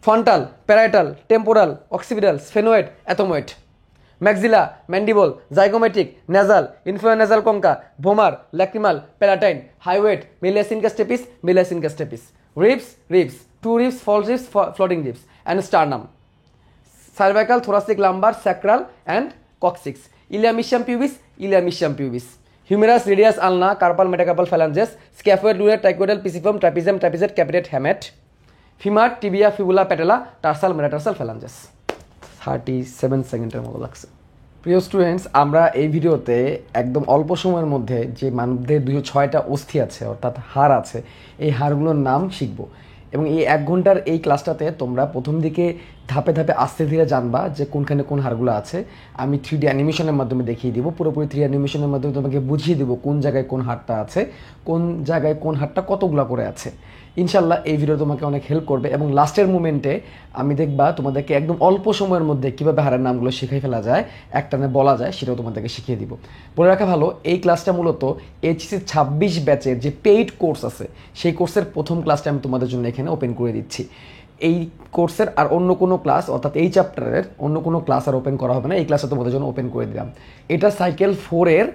Frontal, parietal, temporal, occipital, sphenoid, ethmoid, maxilla, mandible, zygomatic, nasal, inferior nasal concha, vomer, lacrimal, palatine, hyoid, malleus incus stapes, malleus incus stapes, ribs, true ribs, false ribs, floating ribs, and sternum, cervical, thoracic, lumbar, sacral, and coccyx, ilium ischium pubis, humerus, radius, ulna, carpal, metacarpal, phalanges, scaphoid, lunate, triquetral, pisiform, trapezium, trapezoid, capitate, hamate, femur, tibia, fibula, patella, tarsal, metatarsal, phalanges. 37 সেকেন্ডের মতো লাগছে। প্রিয় students, আমরা এই ভিডিওতে একদম অল্প সময়ের মধ্যে যে মানবদের 206টা অস্থি আছে অর্থাৎ হাড় আছে, এই হাড়গুলোর নাম শিখব। এবং এই 1 ঘন্টার এই ক্লাসটাতে তোমরা প্রথম দিকে ধাপে ধাপে আস্তে ধীরে জানবা যে কোনখানে কোন হাড়গুলো আছে। আমি 3D অ্যানিমেশনের মাধ্যমে দেখিয়ে দিব, পুরোপুরি 3D অ্যানিমেশনের মাধ্যমে তোমাকে বুঝিয়ে দেবো কোন জায়গায় কোন হাড়টা আছে, কোন জায়গায় কোন হাড়টা কতগুলো করে আছে। ইনশাল্লাহ এই ভিডিও তোমাকে অনেক হেল্প করবে এবং লাস্টের মোমেন্টে আমি দেখবা তোমাদেরকে একদম অল্প সময়ের মধ্যে কীভাবে হাড়ের নামগুলো শিখিয়ে ফেলা যায়, একটানে বলা যায়, সেটাও তোমাদেরকে শিখিয়ে দিব। বলে রাখা ভালো, এই ক্লাসটা মূলত এইচএসসি 26 ব্যাচের যে পেইড কোর্স আছে সেই কোর্সের প্রথম ক্লাসটা আমি তোমাদের জন্য এখানে ওপেন করে দিচ্ছি। এই কোর্সের আর অন্য কোনো ক্লাস অর্থাৎ এই চ্যাপ্টারের অন্য কোনো ক্লাস আর ওপেন করা হবে না, এই ক্লাসটা তোমাদের জন্য ওপেন করে দিলাম। এটা সাইকেল 4-এর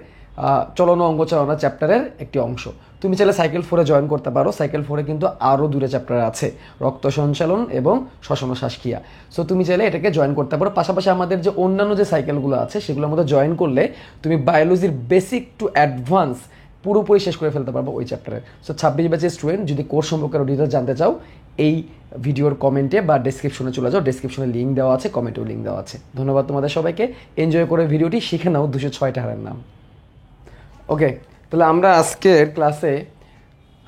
চলন অঙ্গ চালনা চ্যাপ্টারের একটি অংশ। তুমি চাইলে সাইকেল 4-এ জয়েন করতে পারো। সাইকেল 4-এ কিন্তু আরও 2টা চ্যাপ্টার আছে, রক্ত সঞ্চালন এবং শ্বসন শ্বাসক্রিয়া। সো তুমি চাইলে এটাকে জয়েন করতে পারো। পাশাপাশি আমাদের যে অন্যান্য যে সাইকেলগুলো আছে সেগুলোর মধ্যে জয়েন করলে তুমি বায়োলজির বেসিক টু অ্যাডভান্স পুরোপুরি শেষ করে ফেলতে পারবো ওই চ্যাপ্টারে। সো 26 ব্যাচের স্টুডেন্ট যদি কোর্স সম্পর্কে আরও ডিটেলস জানতে চাও, এই ভিডিওর কমেন্টে বা ডেসক্রিপশনে চলে যাও, ডেসক্রিপশনে লিঙ্ক দেওয়া আছে, কমেন্টেও লিঙ্ক দেওয়া আছে। ধন্যবাদ তোমাদের সবাইকে। এনজয় করে ভিডিওটি শিখে নাও 206টা হাড়ের নাম। ওকে, তাহলে আমরা আজকের ক্লাসে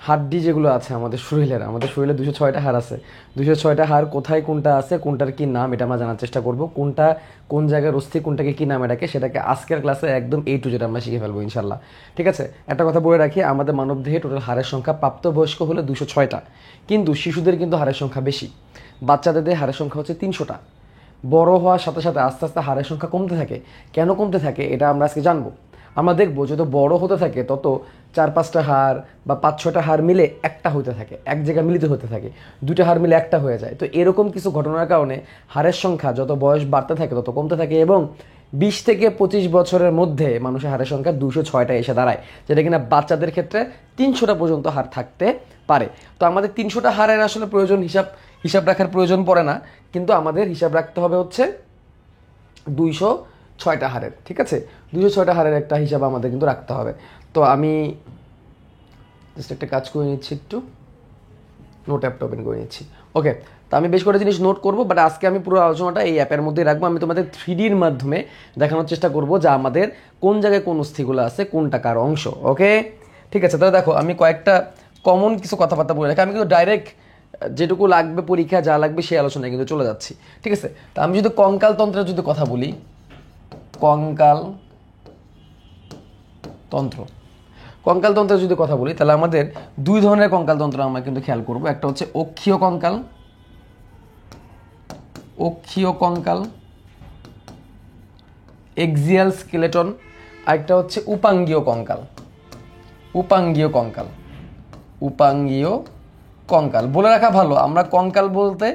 হাড্ডি যেগুলো আছে আমাদের শরীরে 206টা হাড় আছে। 206টা হাড় কোথায় কোনটা আছে, কোনটার কী নাম, এটা আমরা জানার চেষ্টা করব। কোনটা কোন জায়গায় অস্থি, কোনটাকে কী নাম ডাকে, সেটাকে আজকের ক্লাসে একদম A to Z আমরা শিখে ফেলবো ইনশাল্লাহ। ঠিক আছে, একটা কথা বলে রাখি, আমাদের মানবদেহে টোটাল হাড়ের সংখ্যা প্রাপ্তবয়স্ক হলে 206টা, কিন্তু শিশুদের কিন্তু হাড়ের সংখ্যা বেশি। বাচ্চাদের হাড়ের সংখ্যা হচ্ছে 300টা। বড় হওয়ার সাথে সাথে আস্তে আস্তে হাড়ের সংখ্যা কমতে থাকে। কেন কমতে থাকে এটা আমরা আজকে জানবো। আমরা দেখবো যত বড় হতে থাকে তত 4-5টা হাড় বা 5-6টা হাড় মিলে একটা হতে থাকে, এক জায়গায় মিলিত হতে থাকে, 2টা হাড় মিলে একটা হয়ে যায়। তো এরকম কিছু ঘটনার কারণে হাড়ের সংখ্যা যত বয়স বাড়তে থাকে তত কমতে থাকে এবং 20 থেকে 25 বছরের মধ্যে মানুষের হাড়ের সংখ্যা 206টা এসে দাঁড়ায়, যেটা কিনা বাচ্চাদের ক্ষেত্রে 300টা পর্যন্ত হাড় থাকতে পারে। তো আমাদের 300টা হাড়ের আসলে প্রয়োজন হিসাব রাখার প্রয়োজন পড়ে না, কিন্তু আমাদের হিসাব রাখতে হবে হচ্ছে 206টা হাড়ের। ঠিক আছে, 206টা হাড়ের একটা হিসাব আমাদের কিন্তু রাখতে হবে। তো আমি জাস্ট একটা কাজ করে নিচ্ছি, একটু নোট অ্যাপটা ওপেন করে নিচ্ছি। ওকে, তো আমি বেশ কটা জিনিস নোট করবো, বাট আজকে আমি পুরো আলোচনাটা এই অ্যাপের মধ্যে রাখবো। আমি তোমাদের 3Dর মাধ্যমে দেখানোর চেষ্টা করবো যে আমাদের কোন জায়গায় কোন অস্থিগুলো আছে, কোনটা কার অংশ। ওকে, ঠিক আছে। তাহলে দেখো, আমি কয়েকটা কমন কিছু কথাবার্তা বলে রাখি। আমি কিন্তু ডাইরেক্ট যেটুকু লাগবে পরীক্ষা যা লাগবে সেই আলোচনায় কিন্তু চলে যাচ্ছি। ঠিক আছে, তা আমি যদি কঙ্কাল তন্ত্রের যদি কথা বলি, কঙ্কাল তন্ত্রের যদি কথা বলি, তাহলে আমাদের 2 ধরনের কঙ্কাল তন্ত্র আমরা কিন্তু খেয়াল করব। একটা হচ্ছে অক্ষীয় কঙ্কাল, এক্সিয়াল স্কেলেটন, আরেকটা হচ্ছে উপাঙ্গীয় কঙ্কাল। বলে রাখা ভালো, আমরা কঙ্কাল বলতে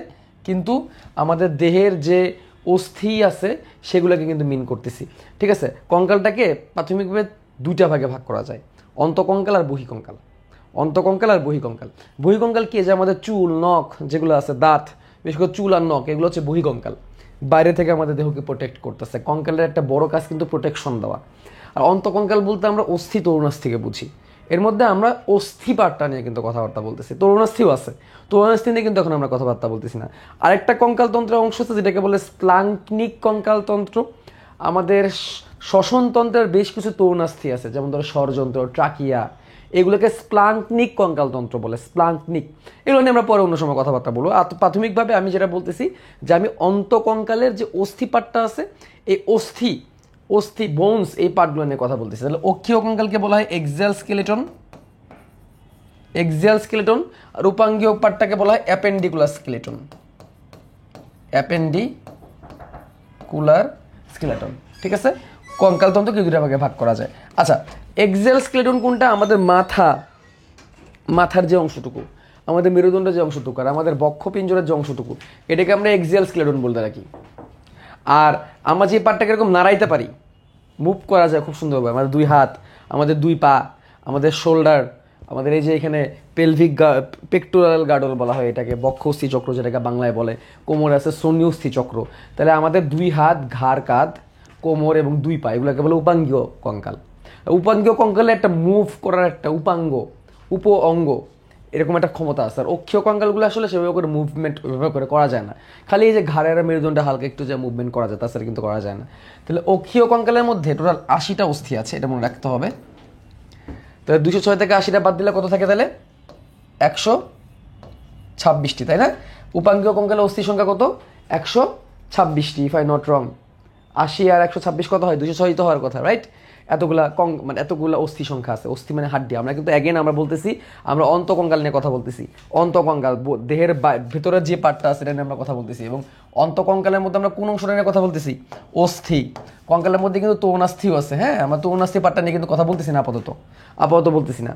কিন্তু আমাদের দেহের যে অস্থি আছে সেগুলোকে কিন্তু মিন করতেছি। ঠিক আছে, কঙ্কালটাকে প্রাথমিকভাবে 2টা ভাগে ভাগ করা যায়, অন্তকঙ্কাল আর বহিকঙ্কাল। বহিকঙ্কাল কি, যে আমাদের চুল নখ যেগুলো আছে, দাঁত, বিশেষ করে চুল আর নখ, এগুলো হচ্ছে বহিকঙ্কাল, বাইরে থেকে আমাদের দেহকে প্রোটেক্ট করতেছে। কঙ্কালের একটা বড় কাজ কিন্তু প্রোটেকশন দেওয়া। আর অন্তকঙ্কাল বলতে আমরা অস্থি তরুণাস্থিকে বুঝি। এর মধ্যে আমরা অস্থি পার্টটা নিয়ে কিন্তু কথাবার্তা বলতেছি, তরুণাস্থিও আছে, তরুণাস্থি নিয়ে কিন্তু এখন আমরা কথাবার্তা বলতেছি না। আরেকটা কঙ্কালতন্ত্রের অংশ আছে যেটাকে বলে স্প্লাঙ্কনিক কঙ্কালতন্ত্র। আমাদের শ্বসনতন্ত্রের বেশ কিছু তরুণাস্থি আছে, যেমন ধরো ষড়যন্ত্র, ট্রাকিয়া, এগুলোকে স্প্লাঙ্কনিক কঙ্কালতন্ত্র বলে। এগুলো নিয়ে আমরা পরে অন্য সময় কথাবার্তা বলবো। আর প্রাথমিকভাবে আমি যেটা বলতেছি যে আমি অন্তকঙ্কালের যে অস্থি পার্টটা আছে, এই অস্থি বোনস, এই পার্টগুলো নিয়ে কথা বলতেছি। তাহলে অক্ষীয় কঙ্কালকে বলা হয় এক্সিয়াল স্কেলেটন, আর উপাঙ্গীয় পার্টটাকে বলা হয় অ্যাপেন্ডিকুলার স্কেলেটন। ঠিক আছে, কঙ্কালতন্ত্রকে 2টা ভাগে ভাগ করা যায়। আচ্ছা, এক্সিয়াল স্কেলেটন কোনটা? আমাদের মাথার যে অংশটুকু, আমাদের মেরুদণ্ডের যে অংশটুকু আর আমাদের বক্ষ পিঞ্জরের যে অংশটুকু, এটাকে আমরা এক্সিয়াল স্কেলেটন বলতে রাখি। আর আমরা যে পার্টটাকে এরকম নাড়াইতে পারি, মুভ করা যায় খুব সুন্দরভাবে, আমাদের দুই হাত, আমাদের দুই পা, আমাদের শোল্ডার, আমাদের এই যে এখানে পেলভিক পেক্টোরাল গার্ডল বলা হয় এটাকে, বক্ষ অস্থি চক্র যেটাকে বাংলায় বলে, কোমরে আছে শনি অস্থি চক্র। তাহলে আমাদের দুই হাত, ঘাড়, কাঁধ, কোমর এবং দুই পা, এগুলোকে বলে উপাঙ্গীয় কঙ্কাল। উপাঙ্গীয় কঙ্কালে একটা মুভ করার একটা উপ অঙ্গ এরকম একটা ক্ষমতা আছে। আর অক্ষীয় কঙ্কালগুলো আসলে সেভাবে করে মুভমেন্ট ওইভাবে করে করা যায় না, খালি এই যে ঘাড়ের মেরুদণ্ডে হালকা একটু যে মুভমেন্ট করা যায়, তাছাড়া কিন্তু করা যায় না। তাহলে অক্ষীয় কঙ্কালের মধ্যে টোটাল 80টা অস্থি আছে, এটা মনে রাখতে হবে। তাহলে 206 থেকে 80টা বাদ দিলে কত থাকে তাহলে? 126টি, তাই না? উপাঙ্গীয় কঙ্কালের অস্থির সংখ্যা কত? 126টি, ইফ আই নট রং। 80 আর 126 কত হয়? 206 তো হওয়ার কথা, রাইট? এতগুলা মানে এতগুলা অস্থি সংখ্যা আছে। অস্থি মানে হাড্ডি। আমরা কিন্তু আমরা বলতেছি, আমরা অন্তকঙ্কাল নিয়ে কথা বলতেছি। অন্তকঙ্কাল দেহের ভেতরের যে পার্টটা আছে এটা নিয়ে আমরা কথা বলতেছি। এবং অন্তকঙ্কালের মধ্যে আমরা কোন অংশটা নিয়ে কথা বলতেছি? অস্থি। কঙ্কালের মধ্যে কিন্তু তৌনাস্থিও আছে। হ্যাঁ, আমরা তৌনাস্থি পার্টটা নিয়ে কিন্তু কথা বলতেছি না, আপাতত বলতেছি না।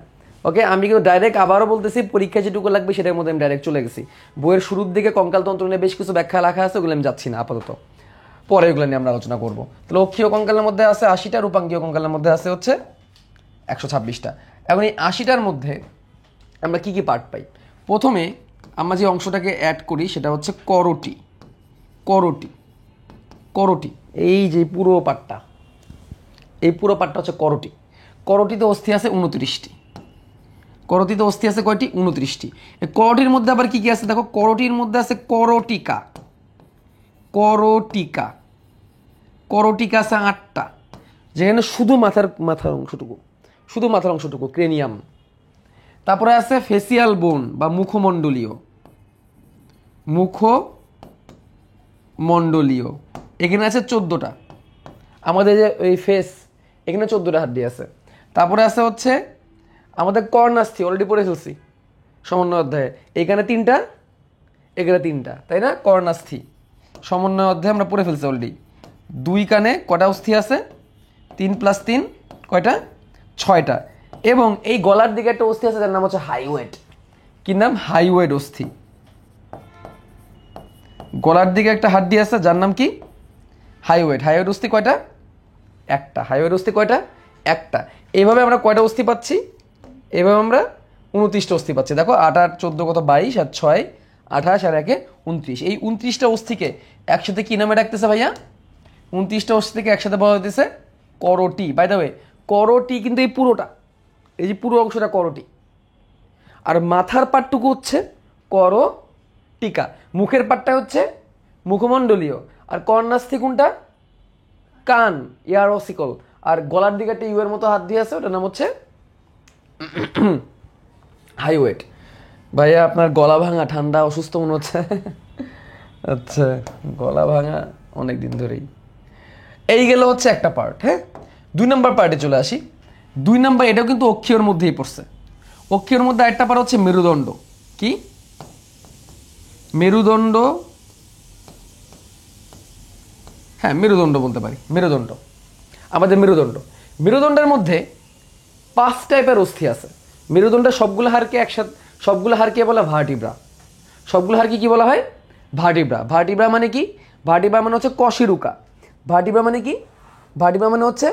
ওকে, আমি কিন্তু ডাইরেক্ট আবারও বলতেছি, পরীক্ষা যেটুকু লাগবে সেটার মধ্যে আমি ডাইরেক্ট চলে গেছি। বইয়ের শুরুর দিকে কঙ্কাল তন্ত্র নিয়ে বেশ কিছু ব্যাখ্যা লেখা আছে, ওগুলো আমি যাচ্ছি না আপাতত, পরে এগুলো নিয়ে আমরা আলোচনা করবো। তাহলে অক্ষীয় কঙ্কালের মধ্যে আছে 80টা, রূপাঙ্গীয় কঙ্কালের মধ্যে আছে হচ্ছে 126টা। এখন এই 80টার মধ্যে আমরা কি কি পার্ট পাই? প্রথমে আমরা যে অংশটাকে অ্যাড করি সেটা হচ্ছে করোটি। করোটি করোটি এই যে পুরো পার্টটা, এই পুরো পার্টটা হচ্ছে করোটি। করোটিতে অস্থি আছে 29টি। করোটিতে অস্থি আছে কয়টি? 29টি। এই করোটির মধ্যে আবার কি কি আছে দেখো, করোটির মধ্যে আছে করোটিকা। করোটিকা করোটিকা আছে 8টা, যেখানে শুধু মাথার অংশটুকু ক্রেনিয়াম। তারপরে আছে ফেসিয়াল বোন বা মুখমণ্ডলীয়, এখানে আছে 14টা। আমাদের যে এই ফেস, এখানে 14টা হাড্ডি আছে। তারপরে আছে হচ্ছে আমাদের কর্ণাস্থি, অলরেডি পড়ে ফেলছি সমন্বয় অধ্যায়ে। এখানে 3টা, এখানে 3টা, তাই না? কর্ণাস্থি সমন্বয় অধ্যায়ে আমরা পড়ে ফেলছি অলরেডি। 2 কানে কটা অস্থি আছে? 3 + 3 কয়টা? 6টা। এবং এই গলার দিকে একটা অস্থি আছে যার নাম হচ্ছে হাইওয়েট। কি নাম? হাইওয়েট অস্থি। গলার দিকে একটা হাড্ডি আছে যার নাম কি? হাইওয়েট। হাইওয়েট অস্থি কয়টা? একটা। হাইওয়েট অস্থি কয়টা? একটা। এইভাবে আমরা কয়টা অস্থি পাচ্ছি? এভাবে আমরা 29টা অস্থি পাচ্ছি। দেখো 8 আর 14 কত? 22 আর 6 28 আর 1 29। এই 29টা অস্থিকে একসাথে কি নামে ডাকতেছে ভাইয়া? 29টা অস্থিকে একসাথে বলা হইতেছে করোটি। বাই দ্য ওয়ে, করোটি কিন্তু এই পুরোটা, এই যে পুরো অংশটা করোটি। আর মাথার পাটটুকু হচ্ছে করোটিকা। মুখের পাটটা হচ্ছে মুখমণ্ডলীয়। আর কর্ণাস্থি কোনটা? কান, ইয়ার অসিকল। আর গলার দিকে একটা ইউয়ের মতো হাত দিয়ে আছে, ওটার নাম হচ্ছে হাইওয়েট। ভাইয়া আপনার গলা ভাঙা, ঠান্ডা, অসুস্থ মনে হচ্ছে। আচ্ছা, গলা ভাঙা অনেক দিন ধরেই। এই গেল হচ্ছে একটা পার্ট। হ্যাঁ, 2 নম্বর পার্টে চলে আসি। 2 নম্বর, এটাও কিন্তু অক্ষীয়র মধ্যেই পড়ছে। অক্ষীয়র মধ্যে একটা পার্ট হচ্ছে মেরুদণ্ড। কি? মেরুদণ্ড। হ্যাঁ, মেরুদণ্ড বলতে পারি। মেরুদণ্ড, আমাদের মেরুদণ্ডের মধ্যে 5 টাইপের অস্থি আছে। মেরুদণ্ডের সবগুলো হাড়কে বলা ভার্টিব্রা। সবগুলো হাড়কে কি বলা হয়? ভার্টিব্রা। ভার্টিব্রা মানে কি? ভার্টিব্রা মানে হচ্ছে কশেরুকা। ভার্টিব্রা মানে কি? ভার্টিব্রা মানে হচ্ছে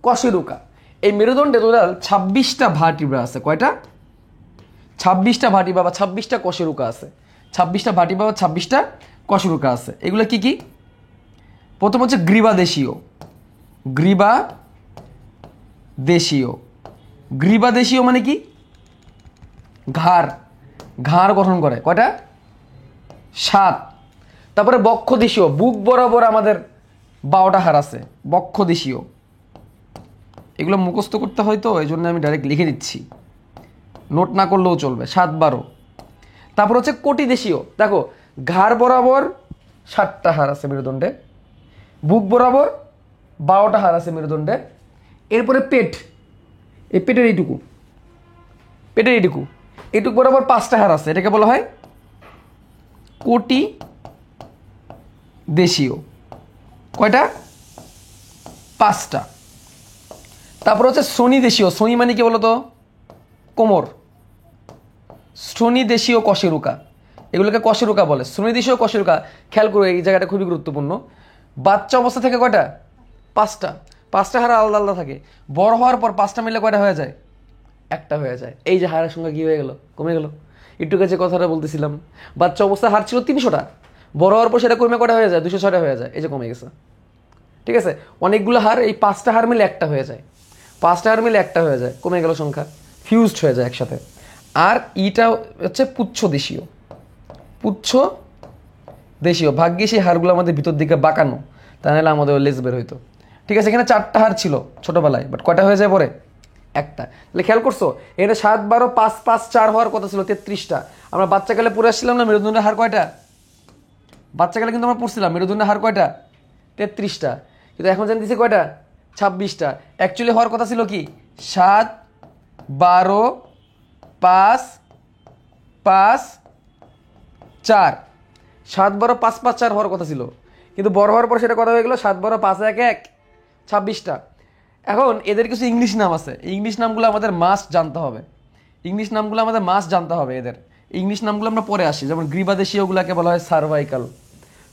কশেরুকা। এই মেরুদণ্ডে টোটাল 26টা ভার্টিব্রা আছে। কয়টা? 26টা ভার্টিব্রা বা 26টা কশেরুকা আছে। 26টা ভার্টিব্রা বা 26টা কশেরুকা আছে। এগুলো কি কি? প্রথম হচ্ছে গ্রীবাদেশীয়। গ্রীবাদেশীয় মানে কি? ঘাড় গঠন করে। কয়টা? 7। তারপরে বক্ষদেশীয়, বুক বরাবর আমাদের 12টা হাড় আছে। বক্ষদেশীয়, এগুলো মুখস্থ করতে হয় তো, এই জন্য আমি ডাইরেক্ট লিখে দিচ্ছি, নোট না করলেও চলবে। 7 12। তারপর হচ্ছে কটিদেশীয়। দেখো, ঘাড় বরাবর 7টা হাড় আছে মেরুদণ্ডে, বুক বরাবর 12টা হাড় আছে মেরুদণ্ডে। এরপরে পেট, এই পেটের এইটুকু বরাবর 5টা হাড় আছে। এটাকে বলা হয় কোটি দেশীয়। কয়টা? 5টা। তারপর হচ্ছে শনি দেশীয়। শনি মানে কি বলতো? কোমর। শ্রোণীদেশীয় কশেরুকা, এগুলোকে কশেরুকা বলে। শ্রোণীদেশীয় কশেরুকা, খেয়াল করো এই জায়গাটা খুবই গুরুত্বপূর্ণ। বাচ্চা অবস্থা থেকে কয়টা? 5টা। 5টা হাড় আলাদা আলাদা থাকে। বড় হওয়ার পর 5টা মিলে কয়টা হয়ে যায়? একটা হয়ে যায়। এই যে হাড়ের সংখ্যা কী হয়ে গেল? কমে গেল। একটু কাছে কথাটা বলতেছিলাম, বাচ্চা অবস্থায় হাড় ছিল 300টা, বড় হওয়ার পর সেটা কমে কটা হয়ে যায়? 206টা হয়ে যায়। এই যে কমে গেছে। ঠিক আছে, অনেকগুলো হাড়, এই 5টা হাড় মিলে একটা হয়ে যায়। 5টা হাড় মিলে একটা হয়ে যায়, কমে গেল সংখ্যা, ফিউজড হয়ে যায় একসাথে। আর ইটা হচ্ছে পুচ্ছ দেশীয়। পুচ্ছ দেশীয়, ভাগ্যে সেই হাড়গুলো আমাদের ভিতর দিকে বাঁকানো, তা নাহলে আমাদের লেজ বের হইতো। ঠিক আছে, এখানে 4টা হাড় ছিল ছোটবেলায়, বাট কয়টা হয়ে যায় পরে? একটা। তাহলে খেয়াল করছো, এখানে 7, 12, 5, 5, 4 হওয়ার কথা ছিল 33টা। আমরা বাচ্চাকালে পড়ে আসছিলাম না মেরুদণ্ডের হাড় কয়টা? বাচ্চাকালে কিন্তু আমরা পড়ছিলাম মেরুদণ্ডের হাড় কয়টা? 33টা। কিন্তু এখন জানতেছি কয়টা? 26টা। অ্যাকচুয়ালি হওয়ার কথা ছিল কি? 7, 12, 5, 5, 4। 7, 12, 5, 5, 4 হওয়ার কথা ছিল, কিন্তু বড় হওয়ার পর সেটা কথা হয়ে গেল 7, 12, 5, 1, 1, 26টা। এখন এদের কিছু ইংলিশ নাম আছে, ইংলিশ নামগুলো আমাদের মাস্ট জানতে হবে। ইংলিশ নামগুলো আমাদের মাস্ট জানতে হবে। এদের ইংলিশ নামগুলো আমরা পরে আসি। যেমন গ্রীবাদেশীয়গুলোকে বলা হয় সার্ভাইকাল,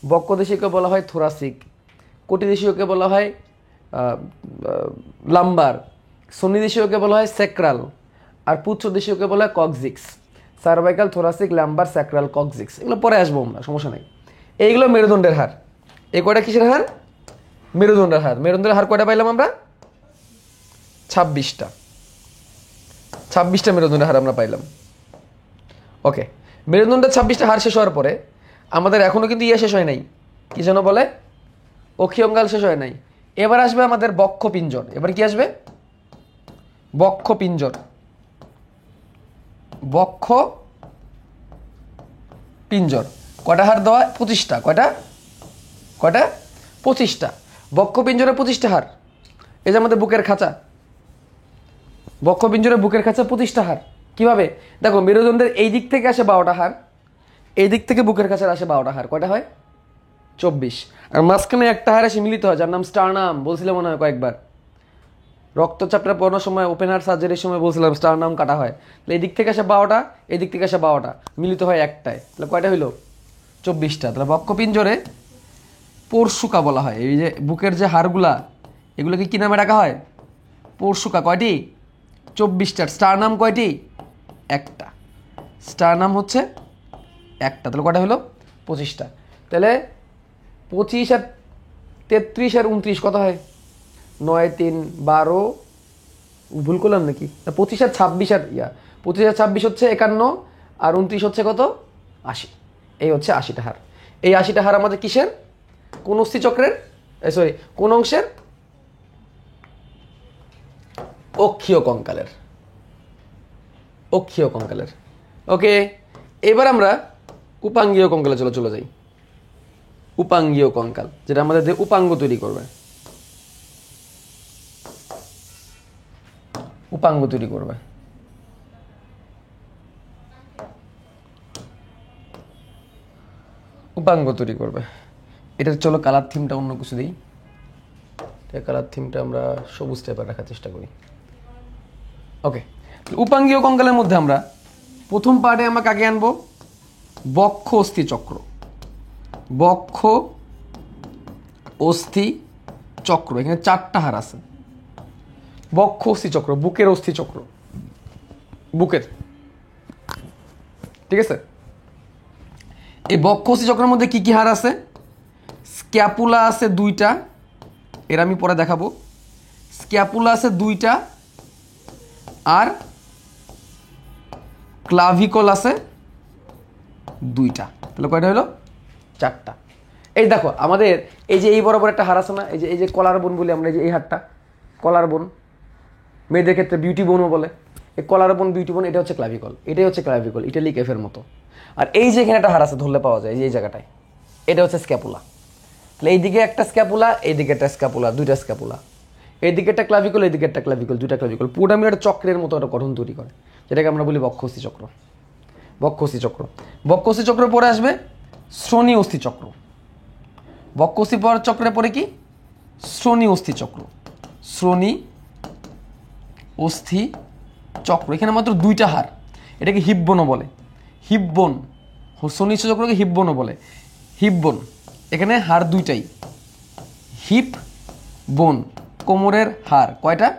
বক্ষদেশীয়কে বলা হয় থোরাসিক, কোটিদেশীয়কে বলা হয় লাম্বার, শনিদেশীয়কে বলা হয় স্যাক্রাল, আর পুচ্ছদেশীয়কে বলা হয় coccyx. Cervical, thoracic, lumbar, sacral, coccyx, এগুলো পরে আসবো আমরা, সমস্যা নেই। এইগুলো মেরুদণ্ডের হাড়। এই কয়টা কিসের হাড়? মেরুদণ্ডের হাড়। মেরুদণ্ডের হাড় কয়টা পাইলাম আমরা? 26টা। 26টা মেরুদণ্ডের হাড় আমরা পাইলাম। ওকে, মেরুদণ্ডের 26টা হাড় শেষ হওয়ার পরে আমাদের এখনও কিন্তু শেষ হয় নাই, কি যেন বলে, অক্ষিয়ঙ্গাল শেষ হয় নাই। এবার আসবে আমাদের বক্ষপিঞ্জর। এবার কি আসবে? বক্ষপিঞ্জর। বক্ষপিঞ্জর কয়টা হাড় দেওয়া? 25টা। কয়টা? 25টা। বক্ষপিঞ্জরে 25টা হাড়। এই যে আমাদের বুকের খাঁচা, বক্ষপিঞ্জরে বুকের খাঁচা 25টা হাড়। কিভাবে? দেখো, মেরুদণ্ডের এই দিক থেকে আসে 12টা হাড়, এই দিক থেকে বুকের কাছে আসে 12টা হাড়। কয়টা হয়? 24। আর মাঝখানে একটা হাড় এসে মিলিত হয়, যার নাম স্টারনাম। বলছিলাম মনে হয় কয়েকবার, রক্তচাপটা পড়ানোর সময়, ওপেন হার্ট সার্জারির সময় বলছিলাম স্টারনাম কাটা হয়। তাহলে এই দিক থেকে আসে 12টা, এই দিক থেকে আসে 12টা, মিলিত হয় একটায়। তাহলে কয়টা হইলো? 24টা। তাহলে বক্ষপিঞ্জরে পরশুকা বলা হয়। এই যে বুকের যে হাড়গুলা, এগুলোকে কি নামে ডাকা হয়? পরশুকা। কয়টি? 24টা। স্টারনাম কয়টি? একটা। স্টারনাম হচ্ছে একটা। তাহলে কয়টা হলো? 25টা। তাহলে 25 আর 33 আর 29 কত হয়? 9, 3, 12, ভুল করলাম নাকি? 25 আর 26 আর 25 আর 26 হচ্ছে 51, আর 29 হচ্ছে কত? 80। এই হচ্ছে 80টা হাড়। এই 80টা হাড় আমাদের কিসের? কোন অস্থিচক্রের? সরি, কোন অংশের? অক্ষীয় কঙ্কালের। অক্ষীয় কঙ্কালের। ওকে, এবার আমরা উপাঙ্গীয় কঙ্কালে চলে যাই। উপাঙ্গীয় কঙ্কাল, যেটা আমাদের যে উপাঙ্গ তৈরি করবে, উপাঙ্গ তৈরি করবে। উপাঙ্গ তৈরি করবে। এটার চলো কালার থিমটা অন্য কিছু দিই। কালার থিমটা আমরা সবুজ টাইপের রাখার চেষ্টা করি। ওকে, উপাঙ্গীয় কঙ্কালের মধ্যে আমরা প্রথম পার্টে আমরা কাকে আনবো? বক্ষ অস্থি চক্র। বক্ষ অস্থি চক্র, এখানে 4টা হাড় আছে। বক্ষ অস্থি চক্র, বুকের অস্থি চক্র, বুকের। ঠিক আছে, এই বক্ষ অস্থি চক্রের মধ্যে কি কি হাড় আছে? স্ক্যাপুলা আছে 2টা, এর আমি পরে দেখাবো। স্ক্যাপুলা আছে 2টা, আর ক্লাভিকল আছে 2টা। তাহলে কয়টা হলো? 4টা। এই দেখো আমাদের এই যে এই বরাবর একটা হাড় আছে না, এই যে কলার বোন বলি আমরা, এই যে এই হাড়টা কলার বোন, মেয়েদের ক্ষেত্রে বিউটি বোনও বলে। এই কলার বোন, বিউটি বোন, এটা হচ্ছে ক্লাভিকল। এটাই হচ্ছে ক্লাভিকল, ইটালিক এফের মতো। আর এই যে এখানে একটা হাড় আছে, ধরলে পাওয়া যায় এই জায়গাটায়, এটা হচ্ছে স্ক্যাপুলা। তাহলে এইদিকে একটা স্ক্যাপুলা, এইদিকে একটা স্ক্যাপুলা, 2টা স্ক্যাপুলা। এইদিকে একটা ক্লাভিকল, এইদিকে একটা ক্লাভিকল, 2টা ক্লাভিকল। পুরোটা মিলে একটা চক্রের মতো একটা গঠন তৈরি করে, যেটাকে আমরা বলি বক্ষ অস্থি চক্র। বক্ষ অস্থি চক্র। বক্ষ অস্থি চক্র পরে আসবে শ্রোণী অস্থি চক্র। বক্ষ অস্থি চক্রের পরে কি? শ্রোণী অস্থি চক্র। শ্রোণী অস্থি চক্র, এখানে মাত্র 2টা হাড়। এটাকে হিপ বোনও বলে, হিপ বোন, শনি চক্রকে হিপ বোনও বলে। হিপ বোন, এখানে হাড় দুইটাই, হিপ বোন, কোমরের হাড় কয়টা?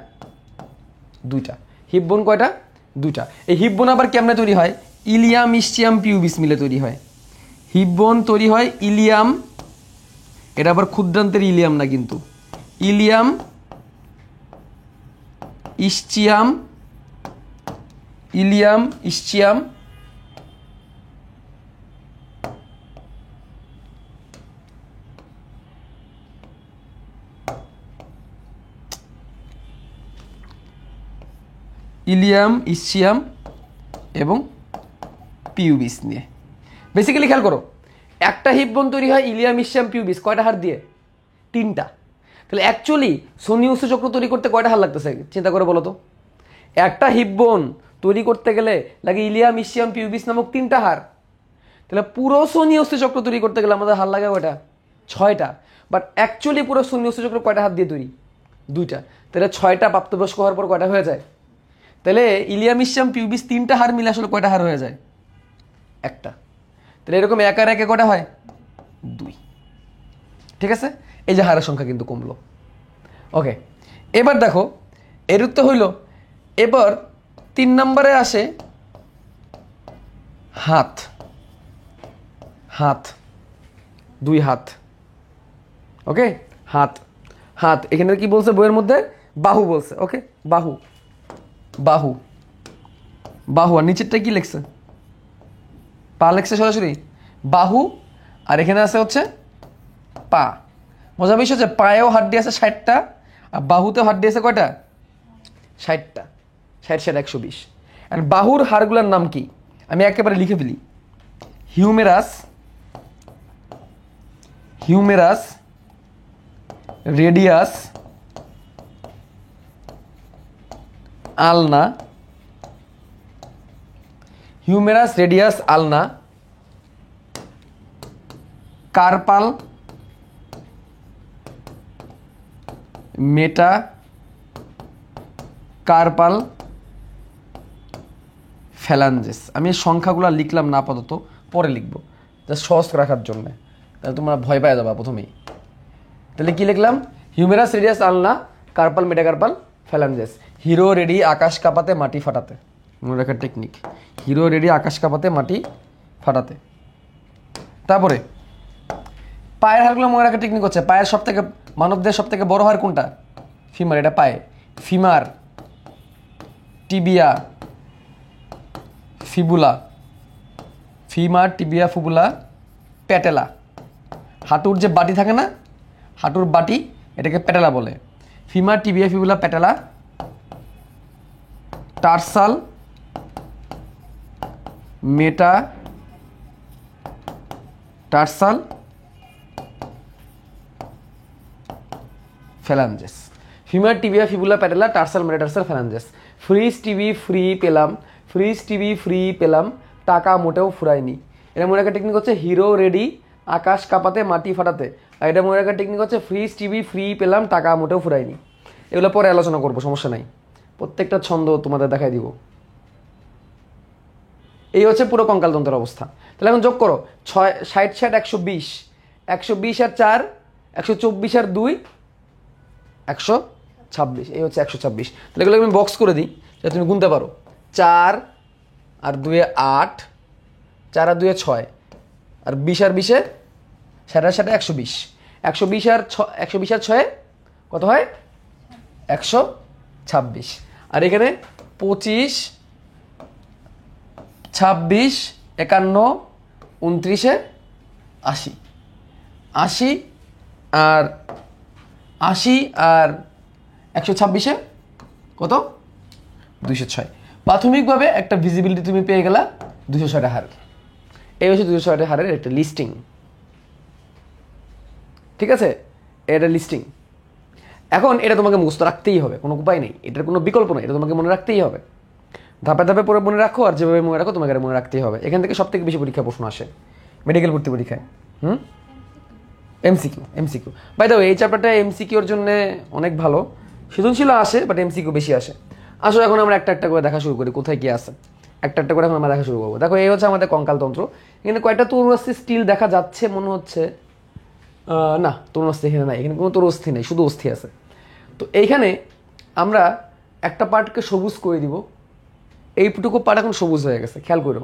দুইটা। হিপ বোন কয়টা? দুইটা। এই হিপ বোন আবার কেমনে তৈরি হয়? ইলিয়াম ইসচিয়াম পিউবিস মিলে তৈরি হয়। হিপ বোন তৈরি হয় ইলিয়াম, এটা আবার ক্ষুদ্রান্তের ইলিয়াম না কিন্তু, ইলিয়াম ইসচিয়াম, ইলিয়াম ইসচিয়াম ইলিয়াম ইসচিয়াম এবং পিউবিস নিয়ে। বেসিক্যালি খেয়াল করো, একটা হিপ বোন তৈরি হয় ইলিয়াম ইসচিয়াম পিউবিস, কয়টা হাড় দিয়ে? তিনটা। তাহলে অ্যাকচুয়ালি শনি উৎস চক্র তৈরি করতে কয়টা হাড় লাগতেছে চিন্তা করে বলো তো? একটা হিপ বোন তৈরি করতে গেলে লাগে ইলিয়াম ইসচিয়াম পিউবিস নামক তিনটা হাড়। তাহলে পুরো শনি অস্থি চক্র তৈরি করতে গেলে আমাদের হাড় লাগে কয়টা? 6টা। বাট অ্যাকচুয়ালি পুরো শনি অস্থি চক্র কয়টা হাত দিয়ে তৈরি? 2টা। তাহলে 6টা প্রাপ্তবয়স্ক হওয়ার পর কয়টা হয়ে যায়? তাহলে ইলিয়াম ইসচিয়াম পিউবিস তিনটা হাড় মিলে আসলে কয়টা হাড় হয়ে যায়? একটা। তাহলে এরকম এক আর একে কয়টা হয়? 2। ঠিক আছে, এই যে হাড়ের সংখ্যা কিন্তু কমলো। ওকে, এবার দেখো এর উত্তর হইল, এবার 3 নম্বরে আসে হাত। হাত, 2 হাত। ওকে, হাত। হাত এখানে কি বলছে বইয়ের মধ্যে? বাহু বলছে। ওকে, বাহু, বাহু, বাহু। আর নিচেরটা কি লিখছে? পা লিখছে সরাসরি, বাহু। আর এখানে আছে হচ্ছে পা। মজার বিষয় হচ্ছে পায়েও হাড্ডি আছে 60টা, আর বাহুতেও হাড্ডি আছে কয়টা? 60টা। 60 60 120। আর বাহুর হাড়গুলোর নাম কি? আমি একেবারে লিখে ফেলি। হিউমেরাস, হিউমেরাস রেডিয়াস আলনা, হিউমেরাস রেডিয়াস আলনা, কার্পাল মেটা কার্পাল ফ্যালাঞ্জেস। আমি এই সংখ্যাগুলো লিখলাম না আপাতত, পরে লিখবো, জাস্ট সহজ রাখার জন্য, তাহলে তোমরা ভয় পাই যাবা প্রথমেই। তাহলে কি লিখলাম? Humerus radius ulna, carpal metacarpal phalanges. Hero ready আকাশ কাঁপাতে মাটি ফাটাতে, মনে রাখার টেকনিক। হিরো রেডি আকাশ কাঁপাতে মাটি ফাটাতে। তারপরে পায়ের হাড়গুলো মনে রাখার টেকনিক হচ্ছে, পায়ের সব থেকে, মানবদের সব থেকে বড় হাড় কোনটা? ফিমার, এটা পায়ে। Femur, tibia, fibula, femur tibia fibula, patella. হাঁটুর যে বাটি থাকে না, হাঁটুর বাটি, এটাকে প্যাটেলা বলে। Femur tibia fibula patella, tarsal metatarsal phalanges. Femur tibia fibula patella, tarsal metatarsal phalanges. Fridge TV free পেলাম, ফ্রিজ টিভি ফ্রি পেলাম, টাকা মোটেও ফুরায়নি। এটা মনে রাখার টেকনিক হচ্ছে হিরো রেডি আকাশ কাঁপাতে মাটি ফাটাতে। আর এটা মনে রাখার টেকনিক হচ্ছে ফ্রিজ টিভি ফ্রি পেলাম, টাকা মোটেও ফুরায়নি। এগুলো পরে আলোচনা করবো, সমস্যা নাই, প্রত্যেকটা ছন্দ তোমাদের দেখাই দিব। এই হচ্ছে পুরো কঙ্কালতন্ত্রের অবস্থা। তাহলে এখন যোগ করো, 60 60 120, 120 আর 4 124 আর 2 126, এই হচ্ছে 126। তাহলে এগুলো আমি বক্স করে দিই যাতে তুমি গুনতে পারো। 4 আর 2 8, 4 আর 2 6, আর 20 আর 20 60 আর 60 120, 120 আর 6 কত হয়? 126। আর এখানে 25 26 51 29 80, 80 আর 80 আর 126 কত? 206। প্রাথমিকভাবে একটা ভিজিবিলিটি তুমি পেয়ে গেলা 206টা হার। এই হচ্ছে 206টা হারের একটা লিস্টিং। ঠিক আছে, এটা লিস্টিং। এখন এটা তোমাকে মুখস্থ রাখতেই হবে, কোনো উপায় নেই, এটার কোনো বিকল্প নেই, এটা তোমাকে মনে রাখতেই হবে। ধাপে ধাপে পরে মনে রাখো, আর যেভাবে মনে রাখো তোমাকে এটা মনে রাখতেই হবে। এখান থেকে সব থেকে বেশি পরীক্ষা প্রশ্ন আসে মেডিকেল ভর্তি পরীক্ষায়। MCQ, MCQ. By the way, এই চ্যাপ্টারটা এমসিকিউর জন্য অনেক ভালো। সৃজনশীল আসে, বাট এমসিকিউ বেশি আসে। আসো এখন আমরা একটা একটা করে দেখা শুরু করি কোথায় কি আছে। একটা একটা করে আমরা দেখা শুরু করবো। দেখো এই হচ্ছে আমাদের কঙ্কালতন্ত্র। এখানে কয়টা তরুণাস্থি স্টিল দেখা যাচ্ছে মনে হচ্ছে, না তরুণাস্থি এখানে নাই, এখানে কোনো তরুণাস্থি নেই, শুধু অস্থি আছে। তো এইখানে আমরা একটা পার্টকে সবুজ করে দিব, এইটুকু পার্ট এখন সবুজ হয়ে গেছে, খেয়াল করো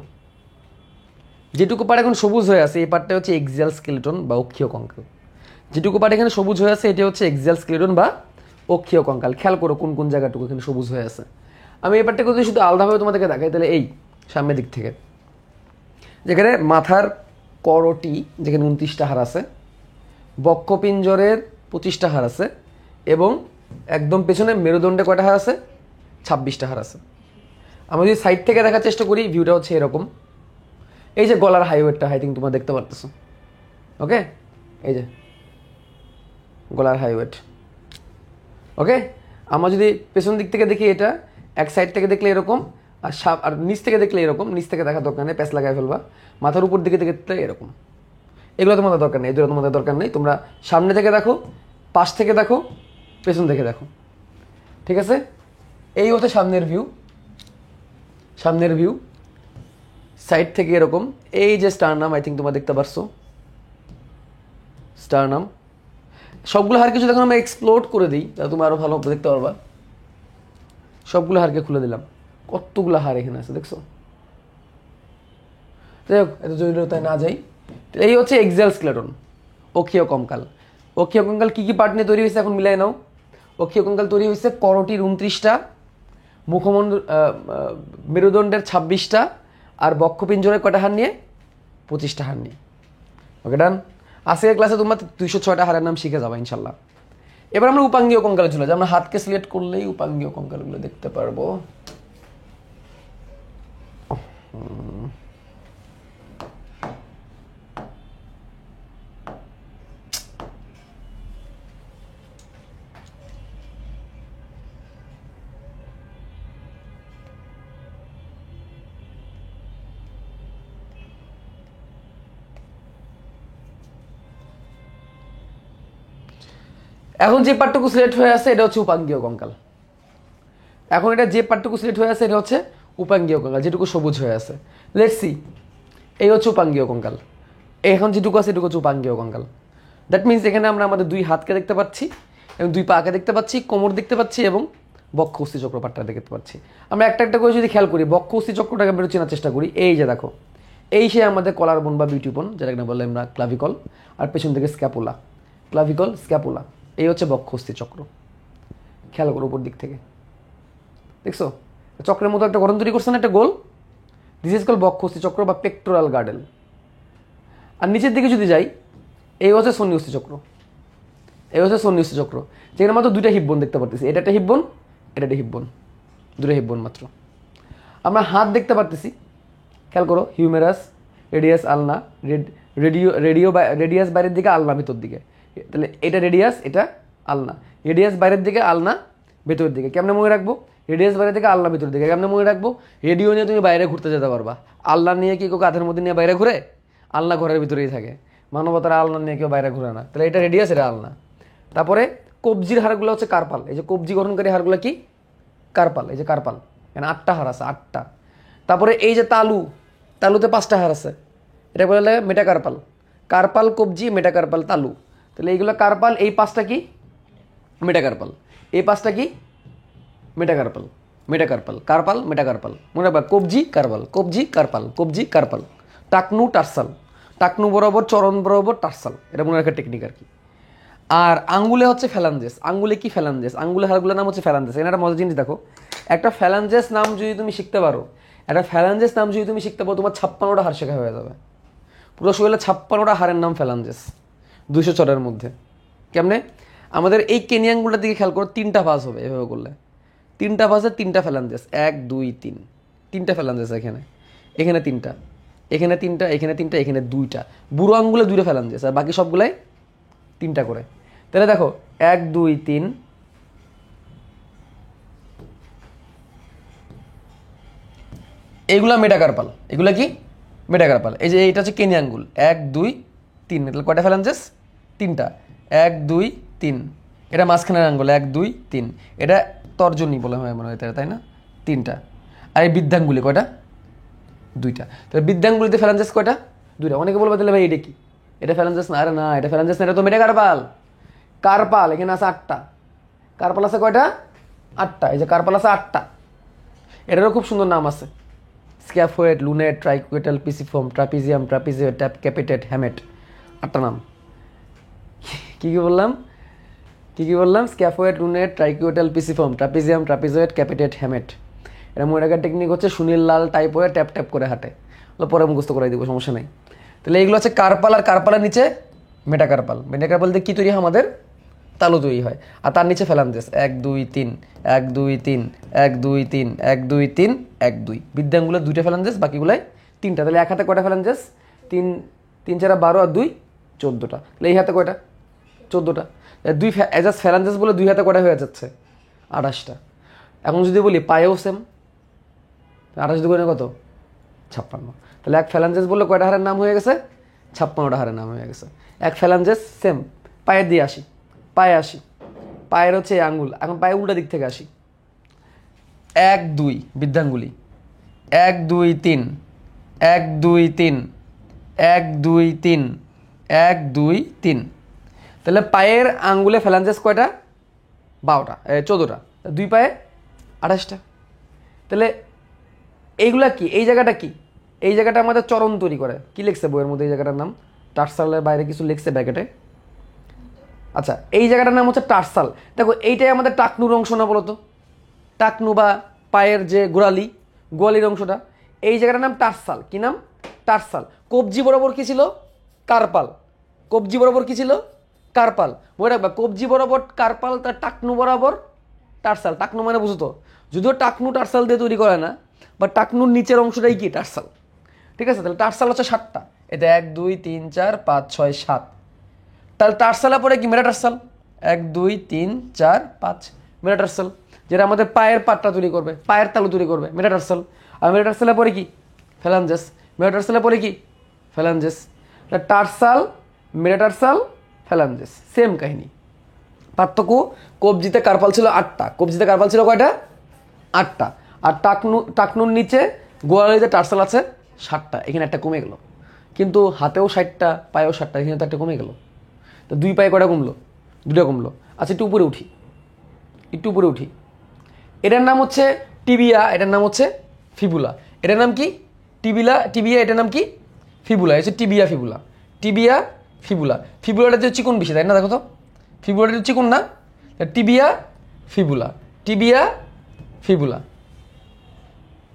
যেটুকু পার্ট এখন সবুজ হয়ে আছে এই পার্টটা হচ্ছে এক্সিয়াল স্কেলেটন বা অক্ষীয় কঙ্কাল। যেটুকু পার্ট এখানে সবুজ হয়ে আছে এটা হচ্ছে এক্সিয়াল স্কেলেটন বা অক্ষীয় কঙ্কাল। খেয়াল করো কোন কোন জায়গাটুকু এখানে সবুজ হয়ে আছে। আমি এই পার্টটাকে যদি শুধু আলাদাভাবে তোমাদেরকে দেখাই তাহলে এই সামনের দিক থেকে যেখানে মাথার করটি যেখানে 29টা হাড় আছে, বক্ষপিঞ্জরের 25টা হাড় আছে এবং একদম পেছনে মেরুদণ্ডে কয়টা হাড় আছে, 26টা হাড় আছে। আমরা যদি সাইড থেকে দেখার চেষ্টা করি ভিউটা হচ্ছে এরকম। এই যে গলার হাইওয়েটটা আই থিঙ্ক তোমরা দেখতে পারতেছো, ওকে, এই যে গলার হাইওয়েট, ওকে। আমরা যদি পেছন দিক থেকে দেখি এটা এক সাইড থেকে দেখলে এরকম, আর নিচ থেকে দেখলে এরকম। নিচ থেকে দেখার দরকার নেই, প্যাঁচ লাগাই ফেলবা। মাথার উপর দিকে দেখলে এরকম। এগুলো তোমাদের দরকার নেই, এগুলো তোমাদের দরকার নেই। তোমরা সামনে থেকে দেখো, পাশ থেকে দেখো, পেছন থেকে দেখো, ঠিক আছে। এই হচ্ছে সামনের ভিউ। সামনের ভিউ সাইড থেকে এরকম। এই যে স্টারনাম আই থিঙ্ক তোমরা দেখতে পারছো, স্টারনাম। সবগুলো হাড় কিছু দেখো আমরা এক্সপ্লোর করে দিই তাহলে তুমি আরও ভালো দেখতে পারবা। সবগুলো হাড়কে খুলে দিলাম, কতগুলো হাড় এখানে আছে দেখছো। যাই হোক এত জটিলতায় না যাই। এই হচ্ছে এক্সিয়াল স্কেলেটন, অক্ষীয় কঙ্কাল। অক্ষীয় কঙ্কাল কী কী পার্ট নিয়ে তৈরি হয়েছে এখন মিলাই নাও। অক্ষীয় কঙ্কাল তৈরি হয়েছে করটির 29টা, মুখমণ্ডল মেরুদণ্ডের 26টা, আর বক্ষপিঞ্জরের কয়টা হাড় নিয়ে, 25টা হাড় নিয়ে। ওকে ডান। আজকের ক্লাসে তোমরা 206টা হাড়ের নাম শিখে যাবা ইনশাল্লাহ। এবার আমরা উপাঙ্গীয় কঙ্কালে চলে যাই। আমরা হাতকে সিলেক্ট করলেই উপাঙ্গীয় কঙ্কালগুলো দেখতে পারবো। এখন যে পার্টটুকু সিলেক্ট হয়ে আছে এটা হচ্ছে উপাঙ্গীয় কঙ্কাল। এখন এটা যে পার্টটুকু সিলেক্ট হয়ে আছে এটা হচ্ছে উপাঙ্গীয় কঙ্কাল, যেটুকু সবুজ হয়ে আছে। লেটস সি, এই হচ্ছে উপাঙ্গীয় কঙ্কাল। এখন যেটুকু আছে এটুকু হচ্ছে উপাঙ্গীয় কঙ্কাল। দ্যাট মিনস এখানে আমরা আমাদের দুই হাতকে দেখতে পাচ্ছি এবং দুই পাকে দেখতে পাচ্ছি, কোমর দেখতে পাচ্ছি এবং বক্ষ অস্থি চক্র পাটটা দেখতে পাচ্ছি। আমরা একটা একটা করে যদি খেয়াল করি বক্ষ অস্থি চক্রটাকে আমরা চেনার চেষ্টা করি। এই যে দেখো, এই সে আমাদের কলার বোন বা বিউটি বোন, যেটাকে বলে আমরা ক্লাভিকল, আর পেছন থেকে স্ক্যাপুলা। ক্লাভিকল, স্ক্যাপুলা, এই হচ্ছে বক্ষ অস্থি চক্র। খেয়াল করো উপর দিক থেকে দেখছো চক্রের মতো একটা গঠন তৈরি করছে না, একটা গোল। দিস ইজ কল বক্ষ অস্থি চক্র বা পেক্টোরাল গার্ডেল। আর নিচের দিকে যদি যাই এই হচ্ছে শনি অস্থি চক্র। এই হচ্ছে শনি অস্থি চক্র, যেখানে মাত্র দুইটা হিপ বোন দেখতে পারতেছি। এটা একটা হিপ বোন, এটা একটা হিপ বোন, দুটো হিপ বোন মাত্র। আমরা হাত দেখতে পারতেছি, খেয়াল করো, হিউমেরাস, রেডিয়াস, আলনা। রেডিয়াস বাইরের দিকে, আলনা ভেতর দিকে। তাহলে এটা রেডিয়াস, এটা আলনা। রেডিয়াস বাইরের দিকে, আলনা ভেতরের দিকে। কেমনে মনে রাখবো? রেডিয়াস বাইরের দিকে, আলনা ভেতরের দিকে। কেমনে মনে রাখবো? রেডিও নিয়ে তুমি বাইরে ঘুরতে যেতে পারবা। আলনা নিয়ে কি কেউ কাঁধের মধ্যে নিয়ে বাইরে ঘুরে? আলনা ঘরের ভিতরেই থাকে। মানবতার আলনা নিয়ে কেউ বাইরে ঘুরে না। তাহলে এটা রেডিয়াস, এটা আলনা। তারপরে কবজির হাড়গুলো হচ্ছে কার্পাল। এই যে কবজি গঠনকারী হাড়গুলো কি? কার্পাল। এই যে কার্পাল, এখানে 8টা হাড় আছে, 8টা। তারপরে এই যে তালু, তালুতে 5টা হাড় আছে, এটা বলে মেটাকার্পাল। কার্পাল, কবজি, মেটাকার্পাল, তালু। তাহলে এইগুলো কার্পাল, এই 5টা কি? মেটাকার্পাল। এই 5টা কি? মেটাকার্পাল। Metacarpal, carpal, metacarpal. মনে রাখবা, কবজি কার্পাল, কবজি কার্পাল, কবজি কার্পাল। টাকনু টার্সাল, টাকনু বরাবর চরণ বরাবর টার্সাল। এটা মনে রাখার টেকনিক আর কি। আর আঙ্গুলে হচ্ছে ফ্যালাঞ্জেস। আঙ্গুলে কি? ফ্যালাঞ্জেস। আঙ্গুলে হাড়গুলোর নাম হচ্ছে ফ্যালাঞ্জেস। এখানে একটা মজার জিনিস দেখো, একটা ফ্যালাঞ্জেস নাম যদি তুমি শিখতে পারো, একটা ফ্যালাঞ্জেস নাম যদি তুমি শিখতে পারো, তোমার 56টা হাড় শেখা হয়ে যাবে। পুরো শরীরে 56টা হাড়ের নাম ফ্যালাঞ্জেস 204-এর মধ্যে। কেমনে? আমাদের এই কেনিয়াঙ্গুলটার দিকে খেয়াল করো, 3টা ভাঁজ হবে এভাবে করলে। 3টা ভাঁজে 3টা ফ্যালাঞ্জেস, 1 2 3, 3টা ফ্যালাঞ্জেস এখানে, এখানে 3টা, এখানে 3টা, এখানে 3টা, এখানে 2টা। বুড়ো আঙ্গুলে 2টা ফ্যালাঞ্জেস আর বাকি সবগুলাই 3টা করে। তাহলে দেখো 1 2 3, এইগুলা মেটাকার্পাল। এগুলা কি? মেটাকার্পাল। এই যে এইটা হচ্ছে কেনি আঙ্গুল, 1 2 3। তাহলে কয়টা ফ্যালাঞ্জেস? 3টা। 1 2 3। এটা মাঝখানের আঙ্গুল, 1 2 3। এটা তর্জনী বলে হয় মনে হয়, তাই না? 3টা। আর এই বৃদ্ধাঙ্গুলি কয়টা? দুইটা। তাহলে বৃদ্ধাঙ্গুলিতে ফ্যালাঞ্জেস কয়টা? দুইটা। অনেকে বলবে তাহলে ভাই এটা কি, এটা ফ্যালাঞ্জেস না? আরে না, এটা ফ্যালাঞ্জেস না, এটা তো মেটাকার্পাল। কার্পাল এখানে আছে 8টা। কার্পাল আছে কয়টা? 8টা। এই যে কার্পাল আছে 8টা। এটারও খুব সুন্দর নাম আছে, scaphoid, lunate, triquetral, pisiform, trapezium, trapezoid, capitate, hamate. 8টা নাম। কি বললাম? Scaphoid, lunate, triquetral, pisiform, trapezium, trapezoid, capitate, hamate. এটা মনে রাখার টেকনিক হচ্ছে সুনীল লাল টাইপ হয়ে ট্যাপ ট্যাপ করে হাঁটে, পরে মুখস্থ করে দিব, সমস্যা নেই। তাহলে এইগুলো হচ্ছে কার্পাল, আর কার্পালের নিচে মেটাকার্পাল। মেটাকার্পাল দিয়ে কী তৈরি হয়? আমাদের তালু তৈরি হয়। আর তার নিচে ফ্যালাঞ্জেস 1 2 3 1 2 3 1 2 3 1 2 3 1 2। বৃদ্ধাঙ্গুলের 2টা ফ্যালাঞ্জেস, বাকিগুলাই 3টা। তাহলে এক হাতে কয়টা ফ্যালাঞ্জেস? 3 3 4 12 আর 2 14টা। তাহলে এই হাতে কয়টা? 14টা। দুই জাস্ট ফ্যালাঞ্জেস বলে 2 হাতে কয়টা হয়ে যাচ্ছে? 28টা। এখন যদি বলি পায়েও সেম, 28 দুগুণে কত? 56। তাহলে এক ফ্যালাঞ্জেস বললে কয়টা হাড়ের নাম হয়ে গেছে? 56টা হাড়ের নাম হয়ে গেছে। এক ফ্যালাঞ্জেস সেম। পায়ের দিয়ে আসি, পায়ের হচ্ছে আঙ্গুল। এখন পায়ে উল্টা দিক থেকে আসি। 1 2 বৃদ্ধাঙ্গুলি, 1 2 3 1 2 3 1 2 3 1 2 3। তাহলে পায়ের আঙ্গুলে ফ্যালাঞ্জেস কয়টা? 12টা, 14টা। 2 পায়ে 28টা। তাহলে এইগুলা কি? এই জায়গাটা কি? এই জায়গাটা আমাদের চরণ তৈরি করে। কি লিখছে বইয়ের মধ্যে? এই জায়গাটার নাম টার্সালের বাইরে কিছু লিখছে ব্র্যাকেটে। আচ্ছা, এই জায়গাটার নাম হচ্ছে টার্সাল। দেখো এইটাই আমাদের টাকনুর অংশ না বলতো? টাকনু বা পায়ের যে গোয়ালির অংশটা, এই জায়গাটার নাম টার্সাল। কি নাম? টার্সাল। কবজি বরাবর কি ছিল? কার্পাল। কবজি বরাবর কি ছিল? কার্পাল। মনে রাখবা, কবজি বরাবর কার্পাল, তার টাকনু বরাবর টার্সাল। টাকনু মানে বুঝো তো, যদিও টাকনু টার্সাল দিয়ে তৈরি করে না, বা টাকনুর নিচের অংশটাই কি? টার্সাল। ঠিক আছে? তাহলে টার্সাল হচ্ছে 7টা। এতে 1 2 3 4 5 6 7। তাহলে টার্সালের পরে কি? মেটাটার্সাল। 1 2 3 4 5 মেটাটার্সাল, যেটা আমাদের পায়ের পাটটা তৈরি করবে, পায়ের তালু তৈরি করবে, মেটাটার্সাল। আর মেটাটার্সালের পরে কি? ফ্যালাঞ্জেস। মেটাটার্সালের পরে কি? ফ্যালাঞ্জেস। টার্সাল, মেটাটার্সাল, ফ্যালাঞ্জেস, সেম কাহিনী। পার্থক্য, কবজিতে কার্পাল ছিল 8টা। কবজিতে কার্পাল ছিল কয়টা? 8টা। আর টাকনুর নিচে গোয়ালিতে টার্সাল আছে 7টা। এখানে একটা কমে গেল, কিন্তু হাতেও 60টা, পায়েও 7টা, এখানে তো একটা কমে গেল। তো 2 পায়ে কয়টা কমলো? 2টা কমলো। আচ্ছা, একটু উপরে উঠি। এটার নাম হচ্ছে টিবিয়া, এটার নাম হচ্ছে ফিবুলা। এটার নাম কি? টিবিয়া, এটার নাম কি? ফিবুলা। হচ্ছে টিবিয়া ফিবুলা। ফিবুলাটা হচ্ছে চিকন বেশি, তাই না? দেখো তো, ফিবুলাটা চিকন না? Tibia fibula.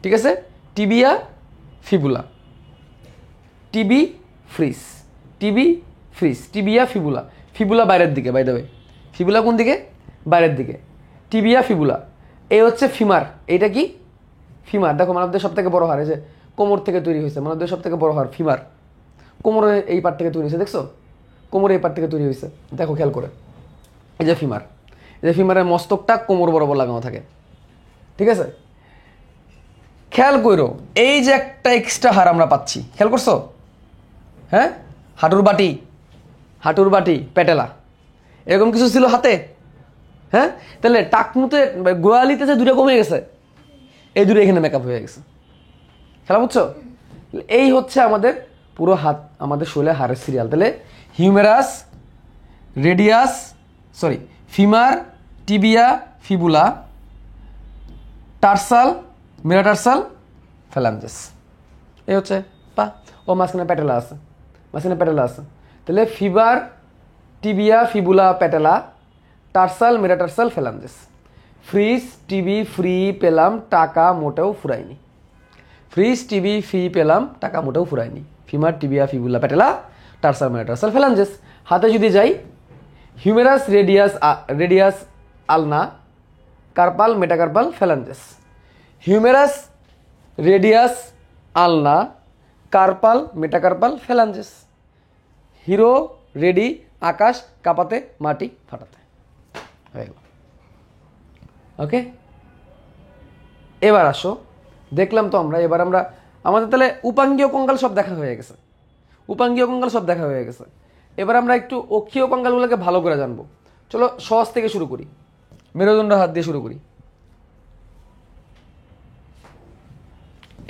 ঠিক আছে? Tibia fibula. Tibia fibula. Fibula বাইরের দিকে, বাই দ্য ওয়ে। ফিবুলা কোন দিকে? বাইরের দিকে। Tibia fibula. এই হচ্ছে ফিমার। এইটা কি? ফিমার। দেখো, মানবদের সব থেকে বড় হাড়, এই যে কোমর থেকে তৈরি হয়েছে, মানবদের সব থেকে বড় হাড় ফিমার। কোমরের এই পার্ট থেকে তৈরি হয়েছে, দেখছো? কোমরের এই পার্ট থেকে তৈরি হয়েছে, দেখো খেয়াল করে। এই যে ফিমার, এই যে ফিমারের মস্তকটা কোমর বরাবর লাগানো থাকে। ঠিক আছে? খেয়াল করো, এই যে একটা এক্সট্রা হাড় আমরা পাচ্ছি, খেয়াল করছো? হ্যাঁ, হাঁটুর বাটি, প্যাটেলা, এরকম কিছু ছিল হাতে। হ্যাঁ, তাহলে টাকনুতে, গোয়ালিতে যে 2টা কমে গেছে, এই 2টা এখানে মেকআপ হয়ে গেছে। খেলা বুঝছো? এই হচ্ছে আমাদের পুরো হাত, আমাদের শরীরে হাড়ের সিরিয়াল। তাহলে humerus, femur, tibia, fibula, tarsal, metatarsal, phalanges. এই হচ্ছে পা। ও মাঝখানে প্যাটেলা আছে, তাহলে femur, tibia, fibula, patella, tarsal, metatarsal, phalanges. Free পেলাম, টাকা মোটেও ফুরায়নি। Femur, tibia, fibula, patella, tarsal, metatarsal, phalanges. হাতে যদি যাই, humerus, radius ulna, carpal, metacarpal, phalanges. Humerus, radius ulna, carpal, metacarpal, phalanges. Hero ready, আকাশ কাঁপাতে, মাটি ফাটাতে। হয়ে গেল। ওকে, এবার আসো, দেখলাম তো আমরা, এবার আমরা আমাদের তাহলে উপাঙ্গীয় কঙ্কাল সব দেখা হয়ে গেছে। এবার আমরা একটু অক্ষীয় কঙ্কালগুলোকে ভালো করে জানবো। চলো সহজ থেকে শুরু করি, মেরুদণ্ড হাত দিয়ে শুরু করি।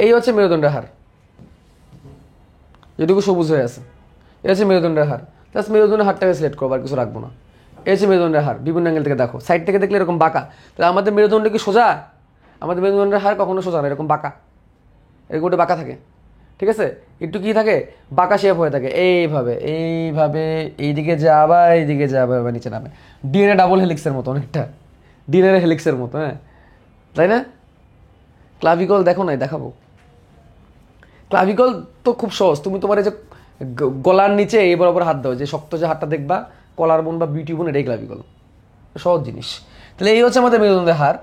এই হচ্ছে মেরুদণ্ডের হাড়। যেটুকু সবুজ হয়ে আছে, এটা হচ্ছে মেরুদণ্ডের হাড়। জাস্ট মেরুদণ্ডের হাড়টাকে সিলেক্ট করবো, আর কিছু রাখবো না। এই হচ্ছে মেরুদণ্ডের হাড়, বিভিন্ন অ্যাঙ্গেল থেকে দেখো, সাইড থেকে দেখলে এরকম বাঁকা। তাহলে আমাদের মেরুদণ্ড কি সোজা? আমাদের মেরুদণ্ডের হাড় কখনো সোজা না, এরকম বাঁকা, এরকম একটা বাঁকা থাকে, ঠিক আছে? একটু কি থাকে, বাঁকা শেপ হয়ে থাকে, এইভাবে এইভাবে, এইদিকে যাবা এইদিকে যাবা, এবার নিচে নামে। ডিএনএ ডাবল হেলিক্সের মতো অনেকটা, ডিএনএ হেলিক্সের মতো, হ্যাঁ তাই না? ক্লাভিকল দেখো নাই, দেখাবো। ক্লাভিকল তো খুব সহজ, তুমি তোমার এই যে গলার নিচে এই বরাবর হাত দাও, যে শক্ত যে হাতটা দেখবা, কলার বোন বা বিউটি বোন, এটাই ক্লাভিকল, সহজ জিনিস। তাহলে এই হচ্ছে আমাদের মেরুদণ্ডের হাড়।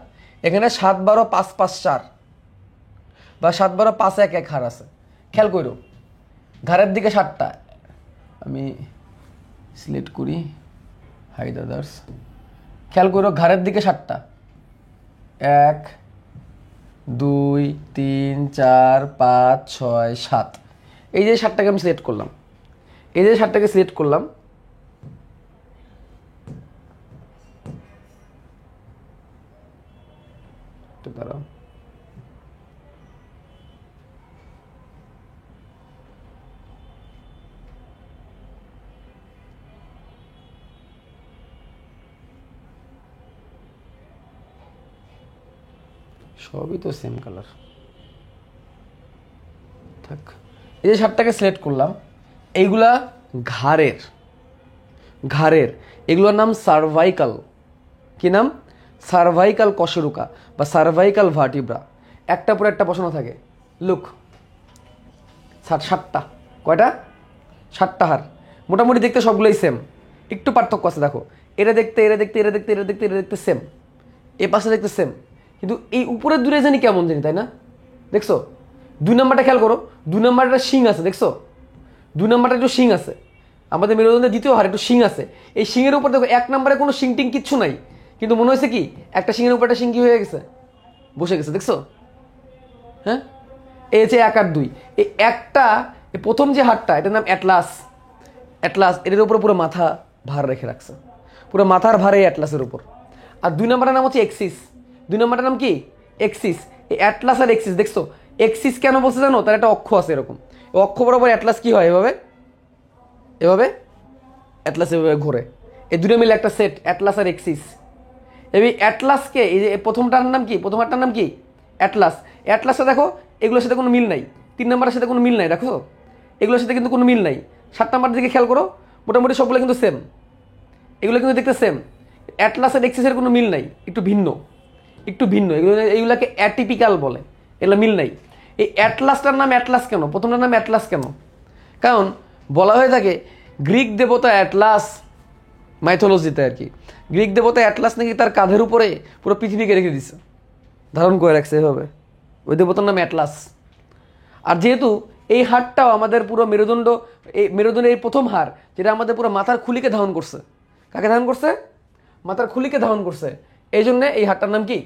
এখানে 7, 12, 5, 5, 4 বা 7, 12, 5, 1, 1 হাড় আছে। খেয়াল করো, ঘাড়ের দিকে 7টা, আমি সিলেক্ট করি, হাইড আদার্স। খেয়াল করো, ঘাড়ের দিকে 7টা, 1, 2, 3, 4, 5, 6, 7। এই যে 7টাকে আমি সিলেক্ট করলাম, এই যে 7টাকে সিলেক্ট করলাম, দাঁড়াও, সবই তো সেম কালার থাক। এই যে 7টাকে সিলেক্ট করলাম, এইগুলা ঘাড়ের, ঘাড়ের এগুলোর নাম সার্ভাইকাল। কি নাম? সার্ভাইকাল কশেরুকা বা সার্ভাইকাল ভার্টিব্রা। একটা পরে একটা বসানো থাকে। লুক, 7টা, কয়টা? 7টা হাড়। মোটামুটি দেখতে সবগুলোই সেম, একটু পার্থক্য আছে। দেখো, এটা দেখতে, এটা দেখতে, এটা দেখতে, এটা দেখতে, এটা দেখতে সেম, এ পাশে দেখতে সেম, কিন্তু এই উপরের দূরে জানি কেমন জানি, তাই না? দেখছো? 2 নম্বরটা খেয়াল করো, 2 নম্বরটা শিং আছে, দেখছো? 2 নম্বরটা একটু শিং আছে, আমাদের মেরুদণ্ডের দ্বিতীয় হাড় একটু শিং আছে। এই শিংয়ের উপর দেখো, 1 নম্বরে কোনো শিং টিং কিচ্ছু নাই, কিন্তু মনে হয়েছে কি একটা শিংয়ের উপর একটা শিং কি হয়ে গেছে, বসে গেছে, দেখছো? হ্যাঁ, এই যে 1 আর 2, এই একটা, এই প্রথম যে হাড়টা, এটার নাম অ্যাটলাস। অ্যাটলাস, এটার উপর পুরো মাথা ভার রেখে রাখছে, পুরো মাথার ভার এই অ্যাটলাসের উপর। আর 2 নম্বরের নাম হচ্ছে এক্সিস। 2 নম্বরের নাম কি? এক্সিস। এই অ্যাটলাস আর এক্সিস, দেখছো? এক্সিস কেন বলছে জানো? তার একটা অক্ষ আছে এরকম, অক্ষ বরাবর অ্যাটলাস কি হয়, এভাবে, এভাবে অ্যাটলাস এভাবে ঘোরে। এই দুটো মিলে একটা সেট, অ্যাটলাস আর এক্সিস। এই অ্যাটলাসকে, এই যে প্রথমটার নাম কি, প্রথম হাড়টার নাম কি? অ্যাটলাস। অ্যাটলাসে দেখো, এগুলোর সাথে কোনো মিল নাই। 3 নম্বরের সাথে কোনো মিল নাই, দেখো এগুলোর সাথে কিন্তু কোনো মিল নাই। 7 নম্বরের দিকে খেয়াল করো, মোটামুটি সবগুলো কিন্তু সেম, এগুলো কিন্তু দেখতে সেম। অ্যাটলাস আর এক্সিসের কোনো মিল নাই, একটু ভিন্ন, একটু ভিন্ন। এইগুলোকে অ্যাটিপিক্যাল বলে, এগুলো মিল নাই। এই অ্যাটলাসটার নাম অ্যাটলাস কেন, প্রথমটার নাম অ্যাটলাস কেন? কারণ বলা হয়ে থাকে গ্রিক দেবতা অ্যাটলাস, মাইথোলজিতে আর কি, গ্রিক দেবতা অ্যাটলাস নাকি তার কাঁধের উপরে পুরো পৃথিবীকে রেখে দিছে, ধারণ করে রাখছে এভাবে, ওই দেবতার নাম অ্যাটলাস। আর যেহেতু এই হাড়টাও আমাদের পুরো মেরুদণ্ড, এই মেরুদণ্ডের এই প্রথম হাড়, যেটা আমাদের পুরো মাথার খুলিকে ধারণ করছে, কাকে ধারণ করছে? মাথার খুলিকে ধারণ করছে। এই জন্যে এই হাড়টার নাম কি?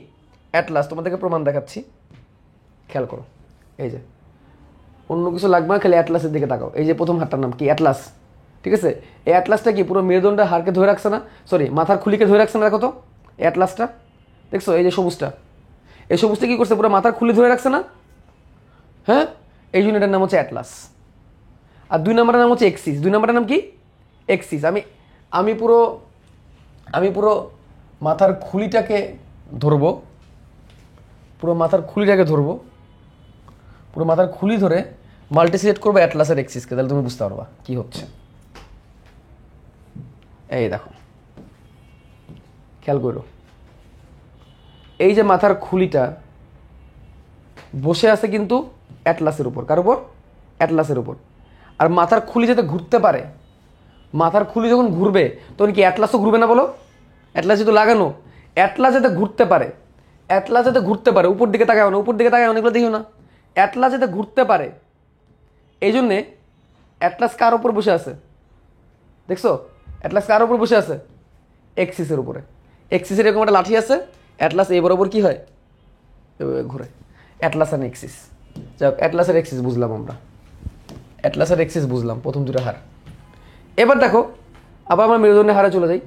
অ্যাটলাস। তোমাদেরকে প্রমাণ দেখাচ্ছি, খেয়াল করো। এই যে, অন্য কিছু লাগবে না, খালি অ্যাটলাসের দিকে তাকাও। এই যে প্রথম হাড়টার নাম কি? অ্যাটলাস, ঠিক আছে? এই অ্যাটলাসটা কি পুরো মেরুদণ্ডের হাড়কে ধরে রাখছে না, সরি মাথার খুলিকে ধরে রাখছে না? দেখো তো অ্যাটলাসটা, দেখছো? এই যে সবুজটা, এই সবুজটা কি করছে, পুরো মাথার খুলি ধরে রাখছে না? হ্যাঁ, এই জন্য এটার নাম হচ্ছে অ্যাটলাস। আর 2 নম্বরের নাম হচ্ছে এক্সিস। 2 নম্বরের নাম কি? এক্সিস। আমি পুরো মাথার খুলিটাকে ধরবো, পুরো মাথার খুলিটাকে ধরবো, পুরো মাথার খুলি ধরে মাল্টি সিলেক্ট করবো অ্যাটলাসের এক্সিসকে, তাহলে তুমি বুঝতে পারবা কি হচ্ছে। এই দেখো, খেয়াল করো, এই যে মাথার খুলিটা বসে আছে কিন্তু অ্যাটলাসের উপর। কার উপর? অ্যাটলাসের উপর। আর মাথার খুলি যাতে ঘুরতে পারে, মাথার খুলি যখন ঘুরবে তখন কি অ্যাটলাসও ঘুরবে না বলো? অ্যাটলাস যেহেতু লাগানো, অ্যাটলাস যাতে ঘুরতে পারে, অ্যাটলাস যাতে ঘুরতে পারে, উপর দিকে তাকায় না, উপর দিকে তাকায় অনেকগুলো দেখিও না, অ্যাটলাস যাতে ঘুরতে পারে, এই জন্যে অ্যাটলাস কার উপর বসে আছে, দেখছো? অ্যাটলাস কার উপর বসে আছে? এক্সিসের উপরে। এক্সিসের এরকম একটা লাঠি আছে, অ্যাটলাস এই বরাবর কি হয়, ঘুরে। অ্যাটলাস আর এক্সিস, যাক অ্যাটলাসের এক্সিস বুঝলাম আমরা, অ্যাটলাসের এক্সিস বুঝলাম, প্রথম 2টা হাড়। এবার দেখো, আবার আমরা মেরুদণ্ডের হাড়ে চলে যাই।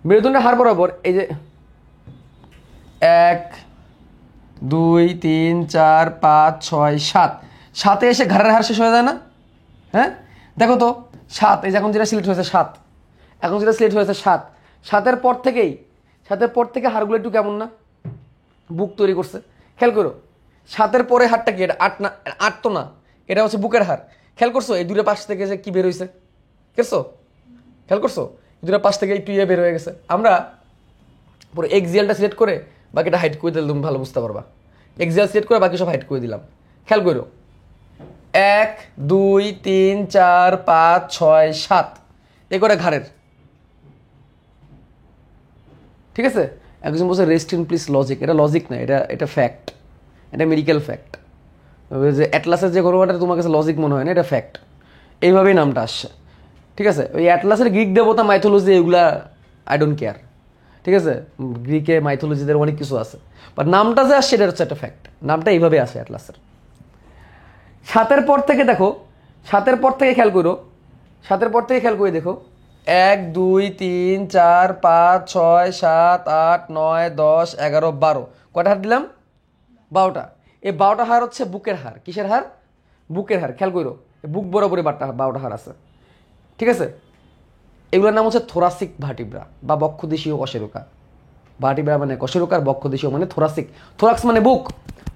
মেরুদণ্ডের হাড় বরাবর এই যে 1, 2, 3, 4, 5, 6, 7, 7-এ এসে ঘাড়ের হাড় শেষ হয়ে যায় না? হ্যাঁ দেখো তো 7, এই যে এখন যেটা সিলেক্ট হয়েছে 7, এখন যেটা সিলেক্ট হয়েছে 7, 7-এর পর থেকে হাড়গুলো একটু কেমন না, বুক তৈরি করছে। খেয়াল করো 7-এর পরে হাড়টা কি, এটা 8 না, 8 তো না, এটা হচ্ছে বুকের হাড়। খেয়াল করছো এই দুটো পাশ থেকে যে কি বের হয়েছে, খেয়াল করছো দুটো পাশ থেকে একটু বের হয়ে গেছে। আমরা পুরো এক্সিয়ালটা সিলেক্ট করে বাকিটা হাইট করে দিলে তুমি ভালো বুঝতে পারবা। এক্সিয়াল সিলেক্ট করে বাকি সব হাইট করে দিলাম। খেয়াল করো 1 2 3 4 5 6 7 এ করে ঘাড়ের, ঠিক আছে। একজন বলছে রেস্ট ইন প্লিজ লজিক, এটা লজিক না, এটা ফ্যাক্ট, এটা মেডিকেল ফ্যাক্ট। যে অ্যাটলাসের যে ঘটনাটা তোমার কাছে লজিক মনে হয় না, এটা ফ্যাক্ট, এইভাবেই নামটা আসছে, ঠিক আছে। ওই অ্যাটলাসের গ্রিক দেবতা মাইথোলজি এগুলা আই ডোন্ট কেয়ার, ঠিক আছে। গ্রিকে মাইথোলজিদের অনেক কিছু আছে, বাট নামটা যে আসছে এটা হচ্ছে একটা ফ্যাক্ট, নামটা এইভাবে আসে অ্যাটলাসের। 7-এর পর থেকে দেখো, 7-এর পর থেকে খেয়াল করো, 7-এর পর থেকে খেয়াল করে দেখো 1 2 3 4 5 6 7 8 9 10 11 12 কয়টা হাড় দিলাম, 12টা। এই 12টা হাড় হচ্ছে বুকের হাড়। কিসের হাড়, বুকের হাড়। খেয়াল করো বুক বরাবরই 12টা হাড় আছে, ঠিক আছে। এগুলোর নাম হচ্ছে থোরাসিক ভার্টিব্রা বা বক্ষদেশীয় কশেরুকা। ভার্টিব্রা মানে কশেরুকা, বক্ষদেশীয় মানে থোরাসিক। থোরাক্স মানে বুক,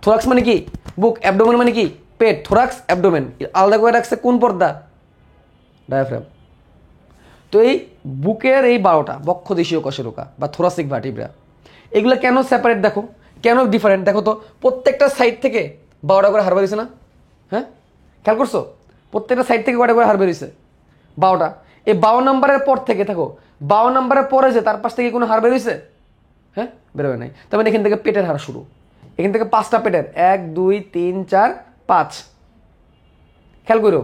থোরাক্স মানে কি বুক, অ্যাবডোমেন মানে কি পেট। থোরাক্স অ্যাবডোমেন আলাদা করে রাখছে কোন পর্দা, ডায়াফ্রাম। তো এই বুকের এই 12টা বক্ষদেশীয় কশেরুকা বা থোরাসিক ভার্টিব্রা, এগুলো কেন সেপারেট দেখো, কেন ডিফারেন্ট দেখো তো। প্রত্যেকটা সাইড থেকে 12টা করে হাড় বেরিয়েছে না, হ্যাঁ খেয়াল করছো, প্রত্যেকটা সাইড থেকে কয়টা করে হাড় বেরিয়েছে, 12টা। এই 12 নম্বরের পর থেকে থাকো, 12 নম্বরের পরে যে তার পাশ থেকে কোনো হাড় বেরিয়েছে, হ্যাঁ বেরোবে নাই। তার মানে এখান থেকে পেটের হাড় শুরু, এখান থেকে 5টা পেটের, 1 2 3 4 5। খেয়াল করো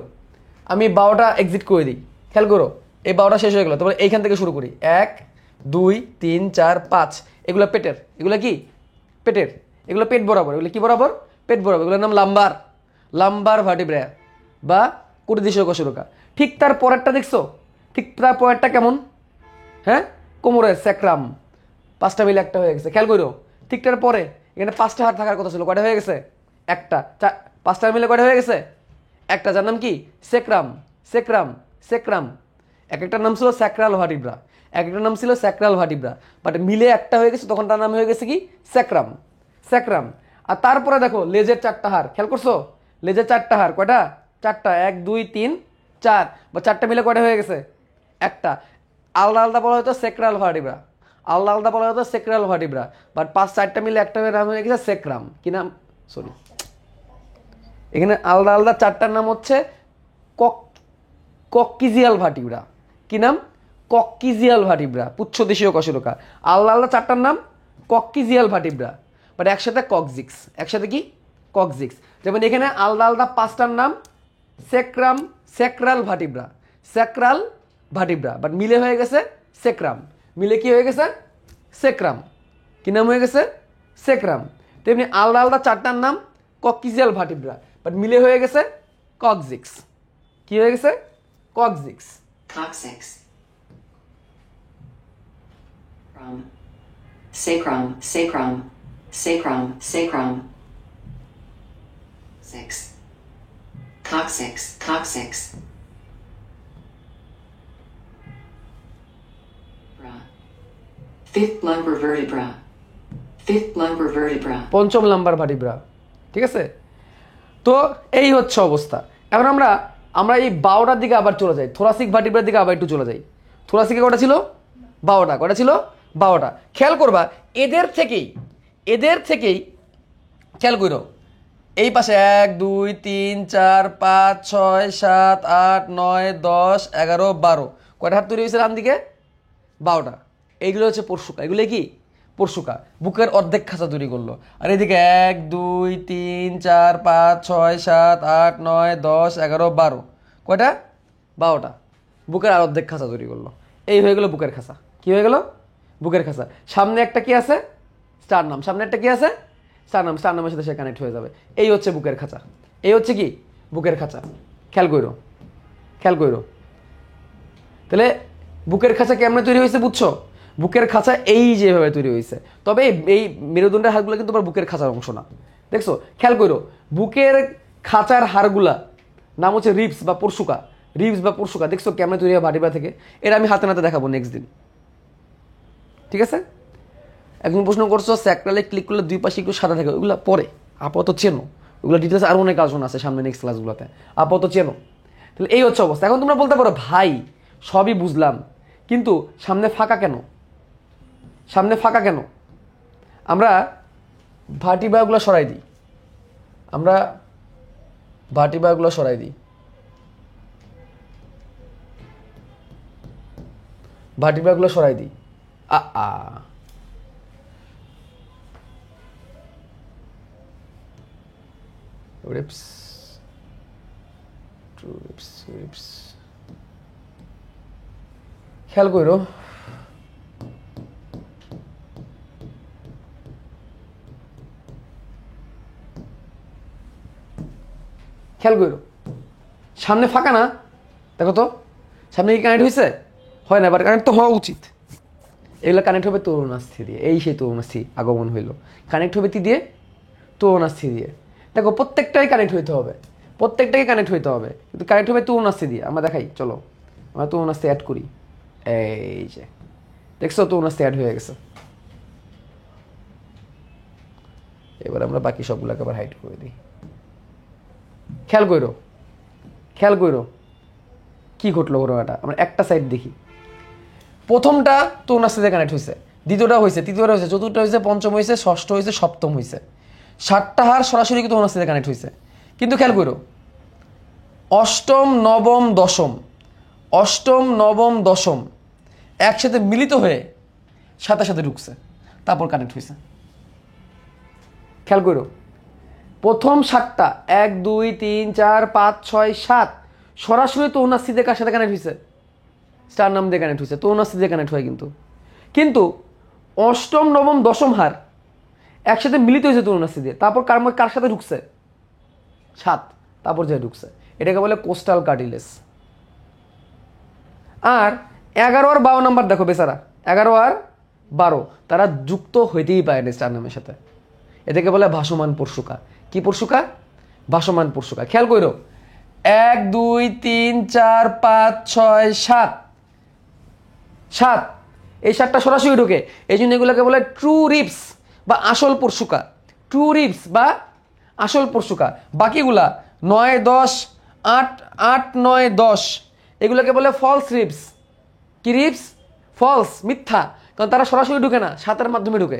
আমি 12টা এক্সিট করে দিই, খেয়াল করো এই 12টা শেষ হয়ে গেল, তারপরে এইখান থেকে শুরু করি 1 2 3 4 5। এগুলো পেটের, এগুলো কি পেটের, এগুলো পেট বরাবর, এগুলো কি বরাবর, পেট বরাবর। এগুলোর নাম লাম্বার ভার্টিব্রা বা কুটিদেশীয় কশেরুকা। ঠিক তার পরেরটা দেখছো, ঠিক তার পরেরটা কেমন, হ্যাঁ কোমরের স্যাক্রাম, 5টা মিলে একটা হয়ে গেছে। খেয়াল করো ঠিক তার পরে এখানে 5টা হাড় থাকার কথা ছিল, কয়টা হয়ে গেছে, একটা। 5টা মিলে কয়টা হয়ে গেছে, একটা। যার নাম কি সেক্রাম। এক একটা নাম ছিল স্যাক্রাল ভার্টিব্রা, এক একটা নাম ছিল স্যাক্রাল ভার্টিব্রা, বাট মিলে একটা হয়ে গেছে, তখন তার নাম হয়ে গেছে কি স্যাক্রাম। আর তারপরে দেখো লেজের 4টা হাড়, খেয়াল করছো লেজের 4টা হাড় কয়টা, 4টা, 1 2 3 4, বা 4টা মিলে কয়টা হয়ে গেছে, একটা। আলাদা আলাদা বলা হতো সেক্রাল ভার্টিব্রা, আলাদা আলাদা বলা হতো সেক্রাল ভার্টিব্রা, বাট 4টা মিলে একটা হয়ে নাম হয়ে গেছে সেক্রাম। কি নাম, সরি এখানে আলাদা আলাদা 4টার নাম হচ্ছে কক্কিজিয়াল ভার্টিব্রা। কি নাম, কক্কিজিয়াল ভার্টিব্রা, পুচ্ছদেশীয় কশেরুকা। আলাদা আলাদা 4টার নাম কক্কিজিয়াল ভার্টিব্রা, বাট একসাথে কক্সিক্স, একসাথে কি কক্সিক্স। যেমন এখানে আলাদা আলাদা 5টার নাম স্যাক্রাল ভার্টিব্রা, বাট মিলে হয়ে গেছে সেক্রাম। মিলে কি হয়ে গেছে সেক্রাম, কি নাম হয়ে গেছে সেক্রাম। তেমনি আলাদা আলাদা 4টার নাম কক্কিজিয়াল ভার্টিব্রা, বাট মিলে হয়ে গেছে কক্সিক্স। কি হয়ে গেছে coccyx. Sacrum, six. Coccyx. Fifth lumbar vertebra. পঞ্চম লাম্বার ভার্টিব্রা, ঠিক আছে। তো এই হচ্ছে অবস্থা। এখন আমরা এই 12টার দিকে আবার চলে যাই, থোরাসিক ভার্টিব্রার দিকে আবার একটু চলে যাই। থোরাসিকে কটা ছিল, 12টা। কটা ছিল, 12টা। খেয়াল করবা এদের থেকেই খেয়াল করো এই পাশে 1 2 3 4 5 6 7 8 9 10 11 12 কয়টা হাত তৈরি হয়েছে ডান দিকে, 12টা। এইগুলো হচ্ছে পরশুকা, এগুলো কি পরশুকা, বুকের অর্ধেক খাঁচা তৈরি করলো। আর এদিকে 1 2 3 4 5 6 7 8 9 10 11 12 কয়টা, 12টা। বুকের আর অর্ধেক খাঁচা তৈরি করলো। এই হয়ে গেল বুকের খাঁচা। কি হয়ে গেল, বুকের খাঁচা। সামনে একটা কি আছে, স্টারনাম। সামনে একটা কি আছে, স্টারনামের সাথে সে কানেক্ট হয়ে যাবে। এই হচ্ছে বুকের খাঁচা, এই হচ্ছে কি বুকের খাঁচা। খেয়াল করো তাহলে বুকের খাঁচা কেমনে তৈরি হয়েছে বুঝছো। বুকের খাঁচা এই যেভাবে তৈরি হয়েছে, তবে এই মেরুদণ্ডের হাড়গুলো কিন্তু আবার বুকের খাঁচার অংশ না। দেখছো, খেয়াল করো বুকের খাঁচার হাড়গুলা নাম হচ্ছে রিবস বা পরশুকা। রিবস বা পরশুকা দেখছো কেমন তৈরি হয় ভার্টিব্রা থেকে, এটা আমি হাতে নাতে দেখাবো নেক্সট দিন, ঠিক আছে। একজন প্রশ্ন করছো স্যাক্রালে ক্লিক করলে দুই পাশে একটু সাদা থাকে, ওইগুলো পরে, আপাতত চেনো, ওগুলো ডিটেলস আরও অনেক আলোচনা আছে সামনে নেক্সট ক্লাসগুলোতে, আপাতত চেনো। তাহলে এই হচ্ছে অবস্থা। এখন তোমরা বলতে পারো ভাই সবই বুঝলাম, কিন্তু সামনে ফাঁকা কেন, সামনে ফাঁকা কেন? আমরা ভার্টিব্রাগুলো সরাই দিই, আমরা ভার্টিব্রাগুলো সরাই দিই, ভার্টিব্রাগুলো সরাই দিই। রিপস টু রিপস রিপস খেয়াল করো, খেয়াল করো, সামনে ফাঁকা না, দেখো তো সামনে কি কানেক্ট হয়েছে? হয় না, বাট কানেক্ট তো হওয়া উচিত। এগুলো কানেক্ট হবে তরুণাস্থি দিয়ে, এই সেই তরুণাস্থি আগমন হইল, কানেক্ট হবে তি দিয়ে, তরুণাস্থি দিয়ে। দেখো প্রত্যেকটাই কানেক্ট হইতে হবে, প্রত্যেকটাকে কানেক্ট হইতে হবে, কিন্তু কানেক্ট হবে তরুণাস্থি দিয়ে। আমরা দেখাই, চলো আমরা তরুণাস্থি অ্যাড করি, এই যে দেখছো তরুণাস্থি অ্যাড হয়ে গেছে। এবার আমরা বাকি সবগুলোকে আবার হাইড করে দিই। খেয়াল করো, খেয়াল করো কি ঘটলো ঘটনাটা। আমরা একটা সাইড দেখি, প্রথমটা তরুণাস্থিতে কানেক্ট হয়েছে, দ্বিতীয়টা হয়েছে, তৃতীয়টা হয়েছে, চতুর্থটা হয়েছে, পঞ্চম হয়েছে, ষষ্ঠ হয়েছে, সপ্তম হয়েছে, 7টা হার সরাসরি কিন্তু তরুণাস্থিতে কানেক্ট হয়েছে। কিন্তু খেয়াল করো অষ্টম নবম দশম, অষ্টম নবম দশম একসাথে মিলিত হয়ে সাথে সাথে ঢুকছে, তারপর কানেক্ট হয়েছে। খেয়াল করো প্রথম 7টা 1 2 3 4 5 6 7 সরাসরি তরুণাস্থিতে কার সাথে কানেক্ট হয়েছে? স্টার নাম দিয়ে কানেক্ট হয়েছে, তরুণাস্থি দিয়ে কানেক্ট হয়। কিন্তু কিন্তু অষ্টম নবম দশম হার একসাথে মিলিত হয়েছে তরুণাস্থি দিয়ে, তারপর কার সাথে ঢুকছে? 7, তারপর যে ঢুকছে, এটাকে বলে কোস্টাল কার্টিলেজ। আর 11 আর 12 নাম্বার দেখো বেচারা, 11 আর 12 তারা যুক্ত হইতেই পারেনি স্টার নামের সাথে, এটাকে বলে ভাসমান পরশুকা। কি পরশুকা? ভাসমান পরশুকা। খেয়াল করো 1 2 3 4 5 6 7 7, এই 7টা সরাসরি ঢুকে, এই জন্য এগুলোকে বলে ট্রু রিপস বা আসল পরশুকা, ট্রু রিপস বা আসল পরশুকা। বাকিগুলা 9 10 8 8 9 10 এগুলোকে বলে ফলস রিপস। কি রিপস? ফলস, মিথ্যা, কারণ তারা সরাসরি ঢুকে না, 7-এর মাধ্যমে ঢুকে।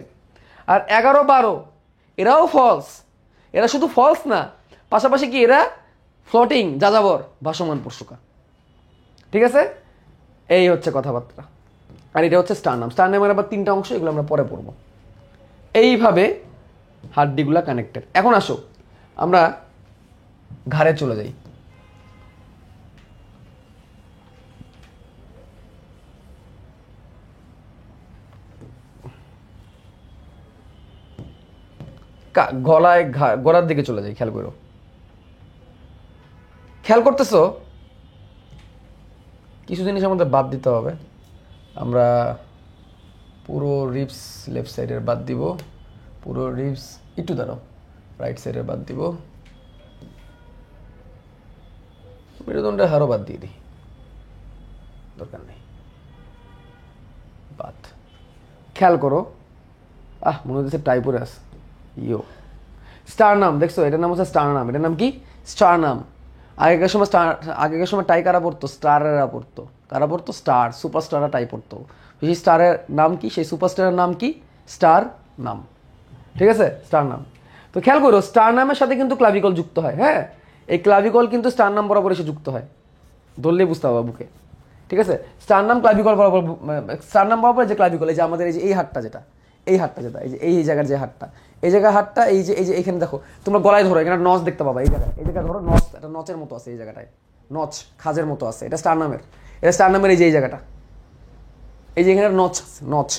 আর 11 12 এরাও ফলস, এরা শুধু ফলস না, পাশাপাশি কি এরা ফ্লোটিং, যাযাবর, ভাসমান পরশুকা। ঠিক আছে, এই হচ্ছে কথাবার্তা। আর এটা হচ্ছে স্টার নাম। স্টার নামের আবার 3টা অংশ, এগুলো আমরা পরে পড়বো। এইভাবে হাড্ডিগুলা কানেক্টেড। এখন আসো আমরা ঘাড়ে চলে যাই। গলায় গলার দিকে চলে যাই। খেয়াল করো, খেয়াল করতেছো কিছু জিনিস আমাদের বাদ দিতে হবে। আমরা পুরো রিবস লেফট সাইডের বাদ দিব, পুরো রিবস একটু দাঁড়াও রাইট সাইডের বাদ দিব, মেরুদণ্ডের হারও বাদ দিয়ে দিই, দরকার নেই, বাদ। খেয়াল করো, মনে হচ্ছে টাইপরে আছে, স্টার নাম দেখছো, এটার নাম হচ্ছে স্টার নাম। এটার নাম কি? স্টার নাম। আগেকার সময় টাই কারা পড়তো? স্টারেরা পড়তো। কারা পড়তো? স্টার, সুপারস্টাররা টাই পড়তো। সেই স্টারের নাম কি? সেই সুপারস্টারের নাম কি? স্টার নাম। ঠিক আছে, স্টার নাম। তো খেয়াল করো স্টার নামের সাথে কিন্তু ক্লাভিকল যুক্ত হয়। হ্যাঁ, এই ক্লাভিকল কিন্তু স্টার নাম বরাবর এসে যুক্ত হয়, ধরলেই বুঝতে হবে বুকে। ঠিক আছে, স্টার নাম ক্লাভিকল বরাবর, স্টার নাম বরাবর যে ক্লাভিকল, এই যে আমাদের এই হাড়টা যেটা, এই হাড়টা যেটা, এই জায়গার যে হাড়টা, এই জায়গার হাড়টা, এই যে এখানে দেখো, তোমরা গলায় ধরো, এখানে নচ দেখতে পাবা, এই জায়গায় ধরো নচ, একটা নচের মতো আছে এই জায়গাটায়, নচ খাজের মতো আছে, এটা স্টার নামের। এটা স্টার নামের এই যে এই জায়গাটা, এই যে এখানে নচ,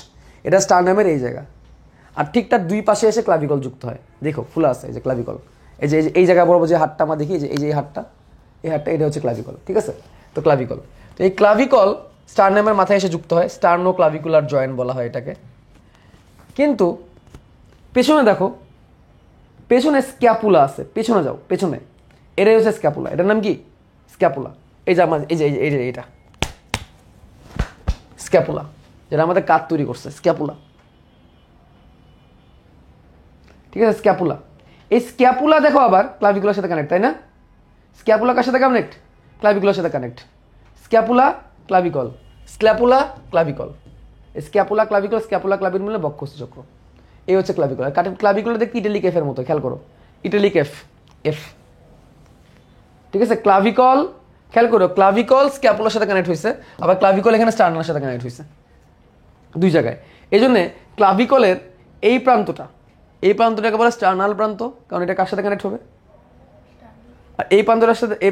এটা স্টার নামের এই জায়গা। আর ঠিক তার দুই পাশে এসে ক্লাভিকল যুক্ত হয়, দেখো খোলা আছে এই যে ক্লাভিকল, এই জায়গা বরাবর যে হাড়টা আমরা দেখি, এই যে হাড়টা, এটা হচ্ছে ক্লাভিকল। ঠিক আছে, তো ক্লাভিকল, তো এই ক্লাভিকল স্টার নামের মাথায় এসে যুক্ত হয়, স্টার্নো ক্লাভিকুলার জয়েন্ট বলা হয় এটাকে। কিন্তু পেছনে দেখো, পেছনে স্ক্যাপুলা আছে, পেছনে যাও, পেছনে, এটাই হচ্ছে স্ক্যাপুলা। এটার নাম কি? স্ক্যাপুলা। এই যে আমার এই যে এটা স্ক্যাপুলা, যেটা আমাদের কাঁধ তৈরি করছে, স্ক্যাপুলা। ঠিক আছে, স্ক্যাপুলা। এই স্ক্যাপুলা দেখো আবার ক্লাভিকুলার সাথে কানেক্ট, তাই না? স্ক্যাপুলা কার সাথে কানেক্ট? ক্লাভিকুলার সাথে connect. Scapula clavicle, scapula clavicle, scapula clavicle, scapula clavicle মিলে বক্ষস্থ চক্র। এই হচ্ছে ক্লাভিকুলার। ক্লাভিকুলার দেখতে ইটালিক এফ এর মতো, খেয়াল করো, ইটালিক এফ, এফ। ঠিক আছে, ক্লাভিকল, খেয়াল করো, ক্লাভিকল স্ক্যাপুলার সাথে কানেক্ট হয়েছে, আবার ক্লাভিকল এখানে স্টার্নালের সাথে কানেক্ট হয়েছে, দুই জায়গায়। এই জন্যে ক্লাভিকলের এই প্রান্তটাকে বলা স্টার্নাল প্রান্ত, কারণ এটা কার সাথে কানেক্ট হবে? আর এই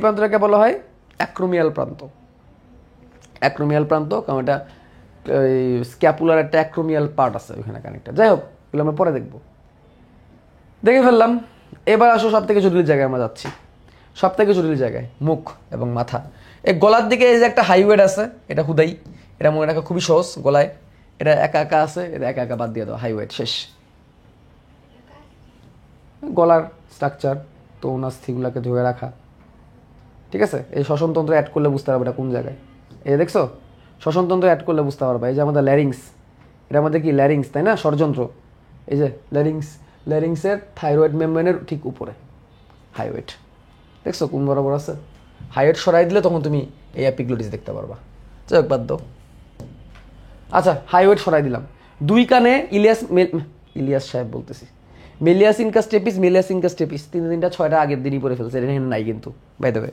প্রান্তটাকে বলা হয় অ্যাক্রোমিয়াল প্রান্ত। অ্যাক্রোমিয়াল প্রান্ত, কারণ এটা স্ক্যাপুলার একটা অ্যাক্রোমিয়াল পার্ট আছে ওইখানে কানেক্টেড। যাই হোক, এগুলো আমরা পরে দেখে ফেললাম। এবার আসো সব থেকে জটিল জায়গায় আমরা যাচ্ছি, সব থেকে জটিল জায়গায়, মুখ এবং মাথা। এই গলার দিকে এই যে একটা হাইওয়েড আছে, এটা হুদাই, এটা মনে রাখা খুবই সহজ। গলায় এটা একা একা আছে, এটা একা একা বাদ দিয়ে দাও, হাইওয়েড শেষ। গলার স্ট্রাকচার তো নাস্তিগুলোকে ধরে রাখা। ঠিক আছে, এই শ্বসনতন্ত্র অ্যাড করলে বুঝতে পারবে এটা কোন জায়গায়। এই যে দেখছো, শ্বসনতন্ত্র অ্যাড করলে বুঝতে পারবে। এই যে আমাদের ল্যারিংস, এটা আমাদের কি ল্যারিংস, তাই না? ষড়যন্ত্র। এই যে ল্যারিংসের থাইরয়েড মেমব্রেনের ঠিক উপরে হাইওয়েড, দেখছো কোন বরাবর আছে? হাইওয়েড সরাই দিলে তখন তুমি এই অ্যাপিগ্লোটিস দেখতে পারবা। যাই হোক, বাদ দাও। আচ্ছা, হাইওয়েড সরাই দিলাম। দুই কানে ইলিয়াস সাহেব বলতেছি, মেলিয়াস ইনকাস টেপিস, তিনটা ছয়টা আগের দিনই পরে ফেলছে, এটা এখানে নাই কিন্তু, বাই দ্য ওয়ে।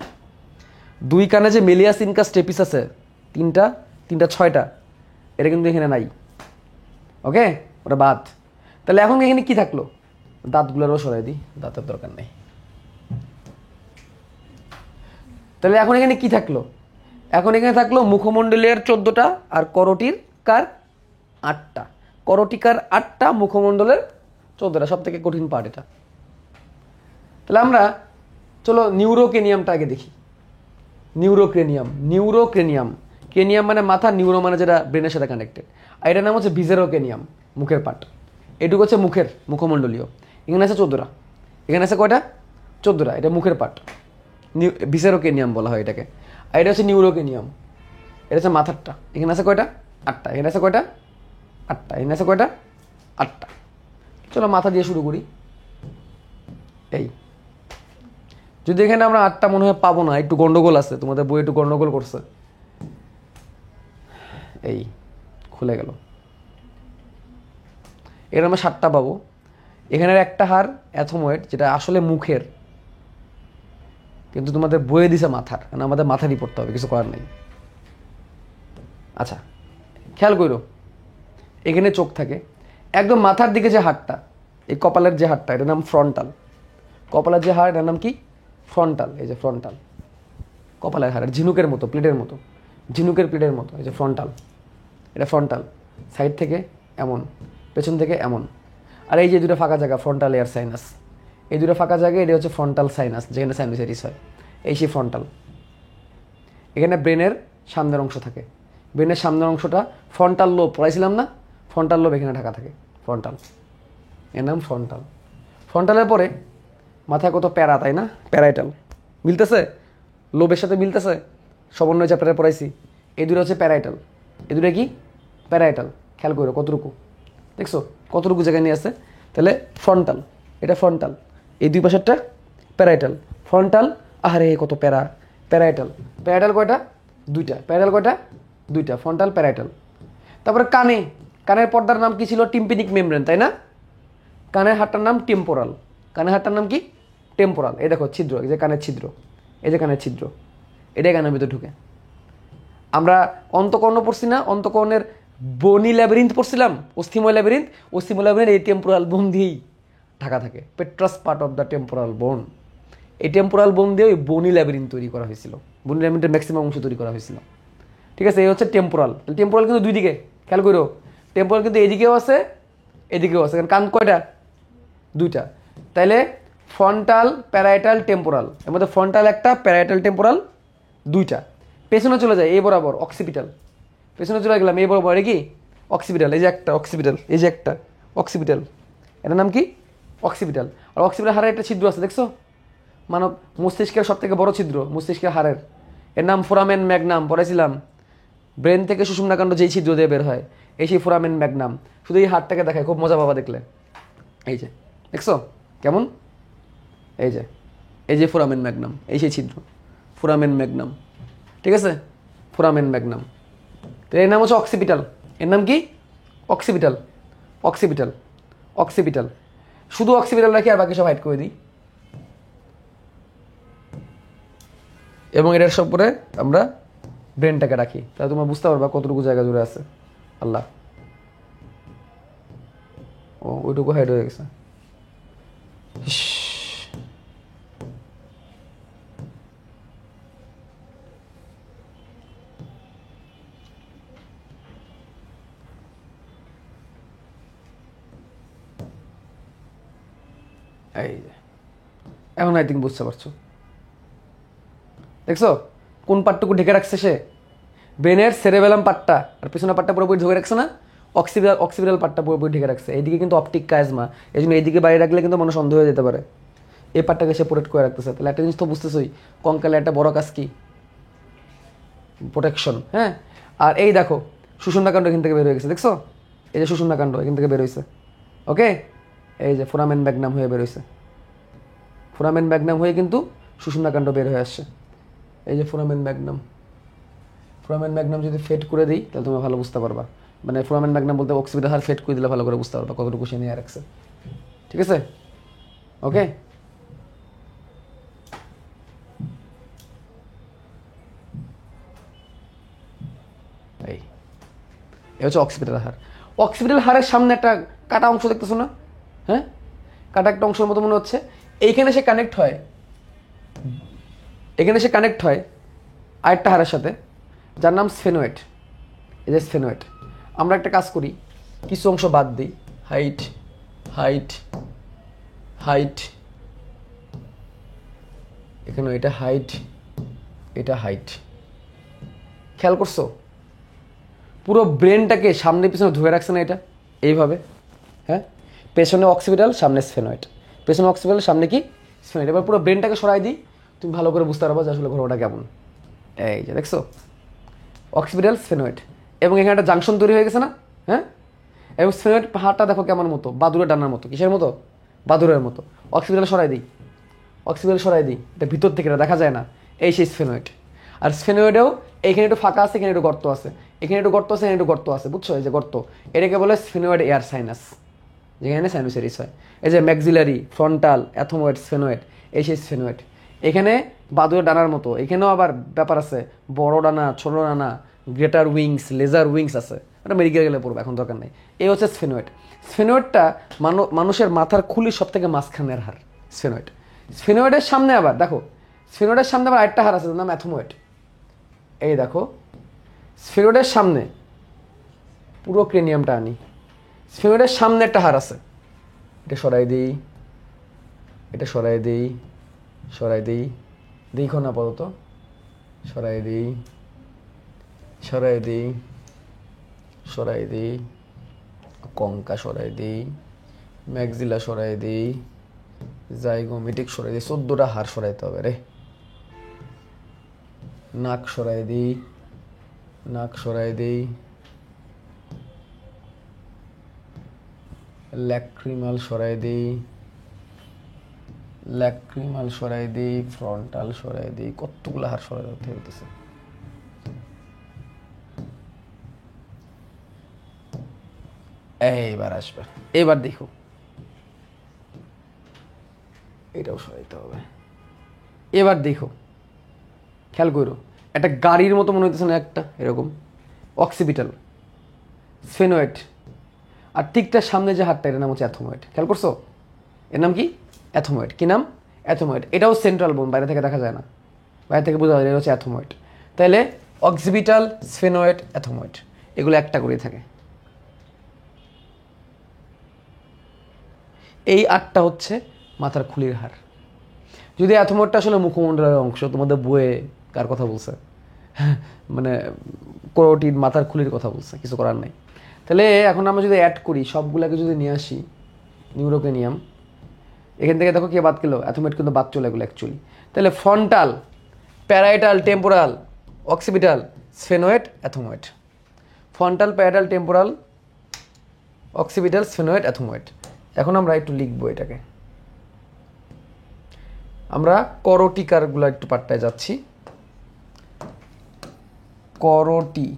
দুই কানে যে মেলিয়াস ইনকাস টেপিস আছে, তিনটা ছয়টা, এটা কিন্তু এখানে নাই। ওকে, ওটা বাদ। তাহলে এখন এখানে কি থাকলো? দাঁতগুলোরও সরাই দিই, দাঁতের দরকার নেই। তাহলে এখন এখানে কি থাকলো? এখন এখানে থাকলো মুখমণ্ডলের 14টা আর করোটির কার 8টা। করোটিকার 8টা, মুখমণ্ডলের 14টা, সব থেকে কঠিন পার্ট এটা। তাহলে আমরা চলো নিউরোক্রেনিয়ামটা আগে দেখি। নিউরোক্রেনিয়াম মানে মাথা, নিউরো মানে যেটা ব্রেনের সাথে কানেক্টেড। আর এটার নাম হচ্ছে ভিসেরোক্রেনিয়াম, মুখের পার্ট। এটুকু হচ্ছে মুখমণ্ডলীয়। এখানে আছে 14টা, এখানে আছে কয়টা? 14টা। এটা মুখের পার্ট, ভিসেরোক্রেনিয়াম বলা হয় এটাকে। আর এটা হচ্ছে নিউরোক্রেনিয়াম, এটা হচ্ছে মাথারটা। এখানে আছে কয়টা? 8টা। এখানে আছে কয়টা? 8টা। এখানে আছে কয়টা? 8টা। চলো মাথা দিয়ে শুরু করি। এই যদি এখানে আমরা 8টা মনে হয় পাবো না, একটু গন্ডগোল আছে, তোমাদের বই একটু গন্ডগোল করছে। এই খুলে গেল। এর আমরা 7টা পাবো। এখানের একটা হাড় অ্যাথময়েড, যেটা আসলে মুখের, কিন্তু তোমাদের বইয়ে দিছে মাথার, কারণ আমাদের মাথারই পড়তে হবে, কিছু করার নেই। আচ্ছা, খেয়াল করো, এখানে চোখ থাকে। একদম মাথার দিকে যে হাড়টা, এই কপালের যে হাড়টা, এটার নাম ফ্রন্টাল। কপালের যে হাড়, এটার নাম কি? ফ্রন্টাল। এই যে ফ্রন্টাল, কপালের হাড়, ঝিনুকের মতো, প্লেটের মতো, ঝিনুকের প্লেটের মতো। এই যে ফ্রন্টাল, এটা ফ্রন্টাল। সাইড থেকে এমন, পেছন থেকে এমন। আর এই যে দুটো ফাঁকা জায়গা, ফ্রন্টাল এয়ার সাইনাস, এই দুটো ফাঁকা জায়গা, এটা হচ্ছে ফ্রন্টাল সাইনাস, যেখানে সাইনোসাইটিস হয়। এই সেই ফ্রন্টাল। এখানে ব্রেনের সামনের অংশ থাকে। ব্রেনের সামনের অংশটা ফ্রন্টাল লোব, পড়াইছিলাম না? ফ্রন্টাল লোব এখানে ঢাকা থাকে, ফ্রন্টাল, এর নাম ফ্রন্টাল। ফ্রন্টালের পরে মাথায় কত প্যারা, তাই না? প্যারাইটাল। মিলতেছে? লোবের সাথে মিলতেছে? সমন্বয় চ্যাপ্টারে পড়াইছি। এই দুটো হচ্ছে প্যারাইটাল। এই দুটো কি? প্যারাইটাল। খেয়াল করো কতটুকু, দেখছো কতটুকু জায়গায় নিয়ে আসছে। তাহলে ফ্রন্টাল, এটা ফ্রন্টাল, এই দুই পাশেরটা প্যারাইটাল। ফ্রন্টাল, আরে কত প্যারা, প্যারাইটাল। প্যারাইটাল কয়টা? 2টা। প্যারাইটাল কয়টা? 2টা। Frontal, parietal. তারপরে কানের পর্দার নাম কি ছিল? টিম্পিনিক মেমব্রেন, তাই না? কানের হাড়টার নাম টেম্পোরাল। কানের হাড়টার নাম কি? টেম্পোরাল। এই দেখো ছিদ্র, এই যে কানের ছিদ্র, এই যে কানের ছিদ্র, এটাই কানের ভিতরে ঢুকে। আমরা অন্তকর্ণ পড়ছি না? অন্তকর্ণের বনি ল্যাবিরিন্থ পড়ছিলাম, অস্থিময় ল্যাবিরিন্থ। অস্থিময় ল্যাবিরিন্থ এই টেম্পোরাল বোন দিয়েই ঢাকা থাকে, পেট্রাস পার্ট অফ দ্য টেম্পোরাল বোন। এই টেম্পোরাল বোন দিয়ে ওই বনি ল্যাবিরিন্থ তৈরি করা হয়েছিল, বনি ল্যাবিরিন্থের ম্যাক্সিমাম অংশ তৈরি করা হয়েছিল। ঠিক আছে, এই হচ্ছে টেম্পোরাল। টেম্পোরাল কিন্তু দুই দিকে, খেয়াল করো, টেম্পোরাল কিন্তু এদিকেও আছে, এদিকেও আছে। কারণ কয়টা? 2টা। তাইলে ফ্রন্টাল, প্যারাইটাল, টেম্পোরাল, এর মধ্যে ফ্রন্টাল একটা, প্যারাইটাল, টেম্পোরাল 2টা। পেছনে চলে যায় এই বরাবর, অক্সিপিটাল। পেছনে চলে গেলাম এই বরাবর, কি? অক্সিপিটাল। এই যে একটা অক্সিপিটাল, এই যে একটা অক্সিপিটাল, এটার নাম কি? অক্সিপিটাল। আর অক্সিপিটাল হাড়ে একটা ছিদ্র আছে, দেখছো? মানব মস্তিষ্কের সব থেকে বড় ছিদ্র মস্তিষ্কের হাড়ের, এর নাম ফোরামেন ম্যাগনাম, পড়েছিলাম। ব্রেন থেকে সুষুম্নাকাণ্ড যেই ছিদ্র দিয়ে বের হয় এই সেই ফোরামেন ম্যাগনাম। শুধু এই হাড়টাকে দেখায়, খুব মজা পাবা দেখলে। এই যে দেখছো কেমন, এই যে এই যে ফোরামেন ম্যাগনাম, এই সেই ছিদ্র ফোরামেন ম্যাগনাম, ঠিক আছে, ফোরামেন ম্যাগনাম। তো এর নাম হচ্ছে অক্সিপিটাল। এর নাম কি? Occipital, occipital, occipital. শুধু অক্সিপিটাল রাখি আর বাকি সব হাইড করে দিই। এবং এটার সব পরে আমরা ব্রেনটাকে রাখি, তাহলে তোমরা বুঝতে পারবা কতটুকু জায়গা জুড়ে আছে। আল্লাহ, ও ওইটুকু হাইড হয়ে গেছে। এই যে এখন আই থিঙ্ক বুঝতে পারছো, দেখছো কোন পার্টটুকু ঢেকে রাখছে সে? ব্রেনের সেরেবেলাম পার্টটা, আর পিছনের পার্টটা পুরোপুরি ঢেকে রাখছে না, অক্সিপিটাল পার্টটা পুরোপুরি ঢেকে রাখছে। এইদিকে কিন্তু অপটিক কাইজমা, এই জন্য এইদিকে বাইরে রাখলে কিন্তু মানুষ সন্দেহ হয়ে যেতে পারে। এই পার্টটাকে সে প্রোটেক্ট করে রাখতেছে। তাহলে একটা জিনিস তো বুঝতেছই, কঙ্কালের একটা বড় কাজ কি? প্রোটেকশন। হ্যাঁ, আর এই দেখো সুষুম্নাকাণ্ড এখান থেকে বের হয়ে গেছে, দেখছো? এই যে সুষুম্নাকাণ্ড এখান থেকে বের হয়েছে, ওকে? এই যে ফোরামেন ম্যাগনাম হয়ে বের হয়েছে, ফোরামেন ম্যাগনাম হয়ে কিন্তু সুষুম্নাকাণ্ড বের হয়ে আসছে। এই যে ফোরামেন ম্যাগনাম, ফোরামেন ম্যাগনাম যদি ফেট করে দিই তাহলে তুমি ভালো বুঝতে পারবা। মানে ফোরামেন ম্যাগনাম বলতে অক্সিপিটাল হার ফেট করে দিলে ভালো করে বুঝতে পারবা কতটুকু সে নিয়ে রাখছে, ঠিক আছে? ওকে, এই হচ্ছে অক্সিপিটাল হার। অক্সিপিটাল হারের সামনে একটা কাটা অংশ দেখতেছো না? হ্যাঁ, কাটা একটা অংশের মতো মনে হচ্ছে। এইখানে সে কানেক্ট হয়, এখানে সে কানেক্ট হয় আরেকটা হারের সাথে, যার নাম স্ফেনোয়েড। এই যে স্ফেনোয়েড। আমরা একটা কাজ করি, কিছু অংশ বাদ দিই, হাইট, হাইট, হাইট, এখানে এটা হাইট, এটা হাইট। খেয়াল করছো পুরো ব্রেনটাকে সামনে পিছনে ধরে রাখছে না এটা এইভাবে? হ্যাঁ, পেছনে অক্সিপিটাল, সামনে স্ফেনোয়েড, পেছনে অক্সিপিটাল, সামনে কি স্ফেনোয়েড। এবার পুরো ব্রেনটাকে সরাই দিই, তুমি ভালো করে বুঝতে পারবা যে আসলে ঘটনাটা কেমন। এই যে দেখছো অক্সিপিটাল, স্ফেনোয়েড, এবং এখানে একটা জাংশন তৈরি হয়ে গেছে না? হ্যাঁ, এবং স্ফেনোয়েড পাহাড়টা দেখো কেমন মতো, বাদুরের ডানার মতো। কিসের মতো? বাদুরের মতো। অক্সিপিটাল সরাই দিই, অক্সিপিটাল সরাই দিই, এটা ভিতর থেকে এটা দেখা যায় না। এই সেই স্ফেনোয়েড। আর স্ফেনোয়েডেও এইখানে একটু ফাঁকা আছে, এখানে একটু গর্ত আছে, এখানে একটু গর্ত আছে, এখানে একটু গর্ত আছে, বুঝছো? এই যে গর্ত, এটাকে বলে স্ফেনোয়েড এয়ার সাইনাস, যেখানে সাইনোসাইটিস হয়। এই যে ম্যাক্সিলারি, ফ্রন্টাল, অ্যাথমোয়েড, স্ফেনোয়েড, এই সেই স্ফেনোয়েড। এখানে বাদুরের ডানার মতো, এখানেও আবার ব্যাপার আছে, বড় ডানা, ছোট ডানা, গ্রেটার উইংস, লেজার উইংস আছে। ওটা মেডিকেল গেলে পড়বো, এখন দরকার নেই। এই হচ্ছে স্ফেনোয়েড। স্ফেনোয়েডটা মানুষের মাথার খুলির সব থেকে মাঝখানের হার স্ফেনোয়েড। স্ফেনোয়েডের সামনে আবার দেখো, স্ফেনোয়েডের সামনে আবার আরেকটা হার আছে, নাম অ্যাথমোয়েড। এই দেখো স্ফেনোয়েডের সামনে পুরো ক্রেনিয়ামটা আনি, স্ফেনোয়েডের সামনে একটা হার আছে, এটা সরাই দিই, এটা সরাই দিই, সরাই দিই, দেখো না আপাতত, সরাই দিই, সরাই দিই, সরাই দিই, কঙ্কা সরাই দিই, ম্যাক্সিলা সরাই দিই, জাইগোমেটিক সরাই দিই। 14টা হাড় সরাইতে হবে রে। নাক সরাই দিই, নাক সরাই দিই, ল্যাক্রিমাল সরাই দিই, ল্যাক্রিমাল সরাই দিই, ফ্রন্টাল সরাই দিই। কতগুলো হাড় সরাই দিতে হইতেছে। এইবার আসবে, এবার দেখো, এটাও সরাইতে হবে। এবার দেখো, খেয়াল করো, একটা গাড়ির মতো মনে হইতেছে না একটা এরকম? অক্সিপিটাল, স্ফেনোয়েড, আর ঠিকটার সামনে যে হাতটা, এর নাম হচ্ছে অ্যাথমোয়েড। খেয়াল করছো? এর নাম কি? অ্যাথমোয়েড। কি নাম? অ্যাথমোয়েড। এটাও সেন্ট্রাল বোন, বাইরে থেকে দেখা যায় না, বাইরে থেকে বোঝা যায়, এটা হচ্ছে অ্যাথমোয়েড। তাহলে অক্সিপিটাল, স্ফেনোয়েড, অ্যাথমোয়েড, এগুলো একটা করেই থাকে। এই আটটা হচ্ছে মাথার খুলির হাড়। যদি অ্যাথমোয়েডটা আসলে মুখমণ্ডলের অংশ, তোমাদের বইয়ে কার কথা বলছে? মানে করোটিড, মাথার খুলির কথা বলছে, কিছু করার নাই। তাহলে এখন আমরা যদি অ্যাড করি, সবগুলোকে যদি নিয়ে আসি, নিউরোকেনিয়াম, এখান থেকে দেখো কে বাদ গেলো, অ্যাথময়েড কিন্তু বাদ চলে গেলো অ্যাকচুয়ালি। তাহলে frontal, parietal, temporal, occipital, sphenoid, ethmoid. Frontal, parietal, temporal, occipital, sphenoid, ethmoid. এখন আমরা একটু লিখবো এটাকে। আমরা করোটিকারগুলো একটু পাট্টায় যাচ্ছি। করোটি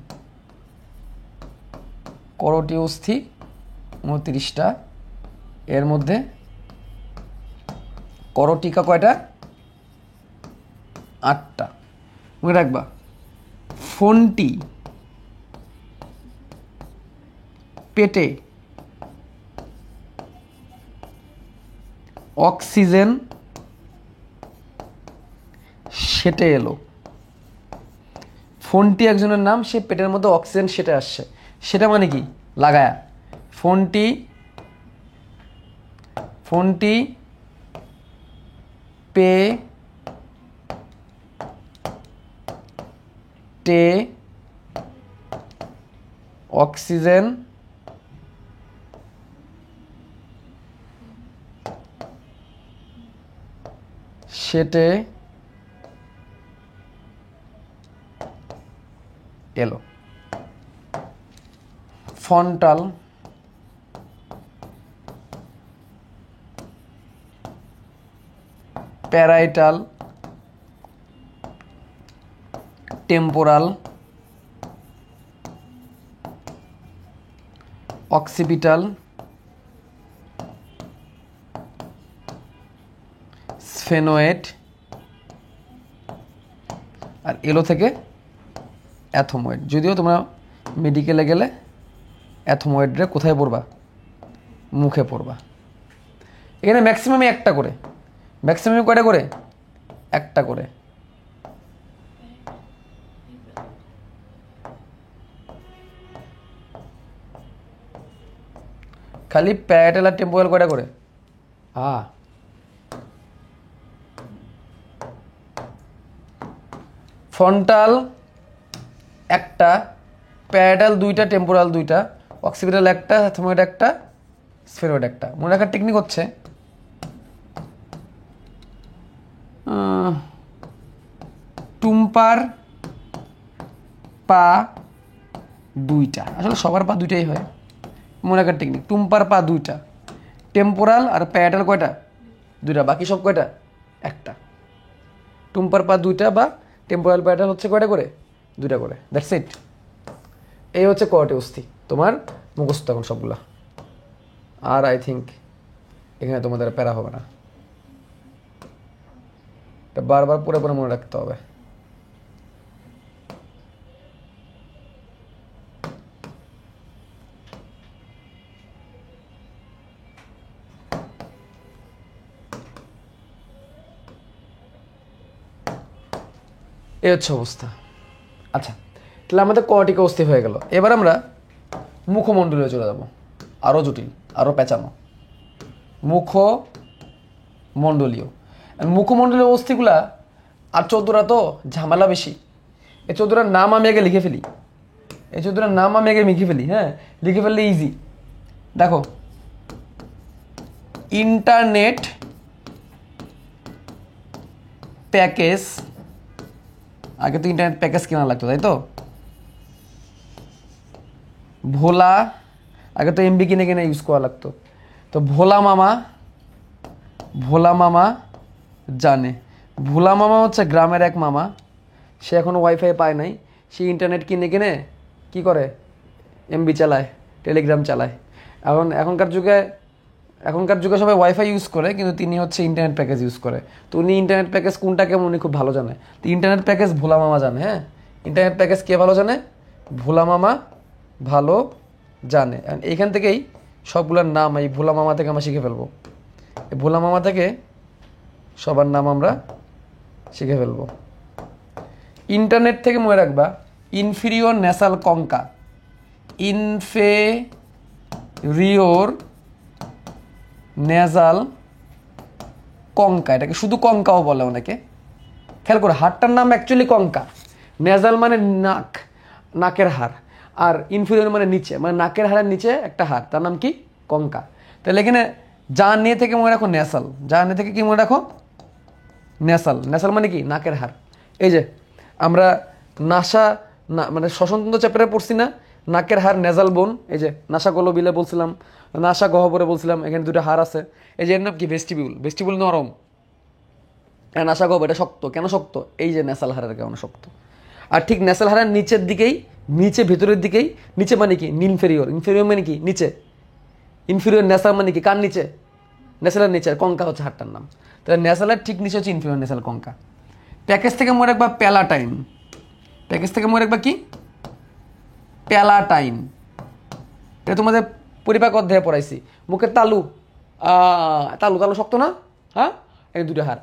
অস্থি 29টা, এর মধ্যে করোটিকা কয়টা? 8টা। মনে রাখবা ফোনটি পেটে অক্সিজেন সেটে এলো। ফোনটি একজনের নাম, সে পেটের মধ্যে অক্সিজেন সেটে আসছে, সেটা মানে কি? লাগায়া ফোনটি পেটে অক্সিজেন সেটে এলো। ফ্রন্টাল, প্যারাইটাল, টেম্পোরাল, অক্সিপিটাল, স্ফেনোয়েড, আর এলো থেকে অ্যাথময়েড। যদিও তোমরা মেডিকেলে গেলে অ্যাথময়েডরে কোথায় পড়বা? মুখে পড়বা। এখানে ম্যাক্সিমামে একটা করে, ম্যাক্সিমামে কয়টা করে? একটা করে। খালি প্যারাইটাল আর টেম্পোরাল কয়টা করে? ফ্রন্টাল একটা, প্যারাইটাল 2টা, টেম্পোরাল 2টা, অক্সিপিটাল একটা, অ্যাথময়েড একটা, স্ফেরয়েড একটা। মনে রাখার টেকনিক হচ্ছে টুম্পার পা 2টা, আসলে সবার পা 2টাই হয়। মনে রাখার টেকনিক, টুম্পার পা 2টা, টেম্পোরাল আর প্যারাইটাল কয়টা? 2টা, বাকি সব কয়টা? একটা। টুম্পার পা 2টা বা টেম্পোরাল প্যারাইটাল হচ্ছে কয়টা করে? 2টা করে। That's it. এই হচ্ছে করোটি অস্থি। তোমার মুখস্থ এখন সবগুলা। আর আই থিঙ্ক এখানে তোমাদের প্যারা হবে না, এটা বারবার পুরো পুরো মনে রাখতে হবে। এই হচ্ছে অবস্থা। আচ্ছা, তাহলে আমাদের করোটিকা অস্থি হয়ে গেল। এবার আমরা মুখমণ্ডলীয় চলে যাব, আরও জটিল, আরও পেঁচানো। মুখমণ্ডলীয় অস্থিগুলা আর 14টা তো ঝামেলা বেশি। এই 14টার নাম আমি আগে লিখে ফেলি, হ্যাঁ, লিখে ফেললে ইজি। দেখো, ইন্টারনেট প্যাকেজ, আগে তো ইন্টারনেট প্যাকেজ কেনা লাগতো, তাই তো? ভোলা, আগে তো এমবি কিনে কিনে ইউজ করা লাগতো। তো ভোলা মামা জানে। ভোলা মামা হচ্ছে গ্রামের এক মামা, সে এখনও ওয়াইফাই পায় নাই। সে ইন্টারনেট কিনে কিনে কি করে? এমবি চালায়, টেলিগ্রাম চালায়। এখনকার যুগে সবাই ওয়াইফাই ইউজ করে, কিন্তু তিনি হচ্ছে ইন্টারনেট প্যাকেজ ইউজ করে। তো উনি ইন্টারনেট প্যাকেজ কোনটা কেমন উনি খুব ভালো জানে। তো ইন্টারনেট প্যাকেজ ভোলা মামা জানে। হ্যাঁ, ইন্টারনেট প্যাকেজ কে ভালো জানে? ভোলা মামা ভালো জানে। এইখান থেকেই সবগুলোর নাম এই ভোলা মামা থেকে আমরা শিখে ফেলবো। এই ভোলা মামা থেকে সবার নাম আমরা শিখে ফেলবো। ইন্টারনেট থেকে মনে রাখবা inferior nasal concha, inferior nasal concha, এটাকে শুধু কঙ্কাও বলে অনেকে। খেয়াল করে, হাড়টার নাম অ্যাকচুয়ালি কঙ্কা। নেজাল মানে নাক, নাকের হাড়, আর ইনফিরিয়র মানে নিচে, মানে নাকের হাড়ের নিচে একটা হাড়, তার নাম কি? কঙ্কা। তাহলে এখানে জানে থেকে মনে রাখো ন্যাসাল, জানে থেকে কি মনে রাখো ন্যাসাল, ন্যাসাল মানে কি নাকের হাড়। এই যে আমরা নাসা না মানে শ্বসনতন্ত্র চ্যাপ্টারে পড়ছি না, নাকের হাড় নেজাল বোন, এই যে নাসা গলবিলে বলছিলাম, নাসা গহ্বরে বলছিলাম, এখানে দুটো হাড় আছে, এই যে এর নাম কি ভেস্টিবিউল, ভেস্টিবিউল নরম, আর নাসা গহ্বর এটা শক্ত, কেন শক্ত, এই যে ন্যাসাল হাড়ের কারণে শক্ত। আর ঠিক ন্যাসাল হাড়ের নিচের দিকেই, নিচে ভেতরের দিকেই, নিচে মানে কি ইনফেরিয়র, ইনফেরিয়র মানে কি নিচে, ইনফেরিয়র ন্যাসাল মানে কি কার নিচে, ন্যাসালের নিচে, আর কঙ্কা হচ্ছে হাড়টার নাম। তাহলে ন্যাসালের ঠিক নিচে হচ্ছে ইনফেরিয়র ন্যাসাল কঙ্কা। প্যাকেজ থেকে মনে রাখবা প্যালাটাইন, প্যাকেজ থেকে মনে রাখবা কি প্যালাটাইন, এটা তোমাদের পরিপাক অধ্যায়ে পড়াইছি। মুখের তালু, তালু তালু শক্ত না, হ্যাঁ, এই দুটো হাড়,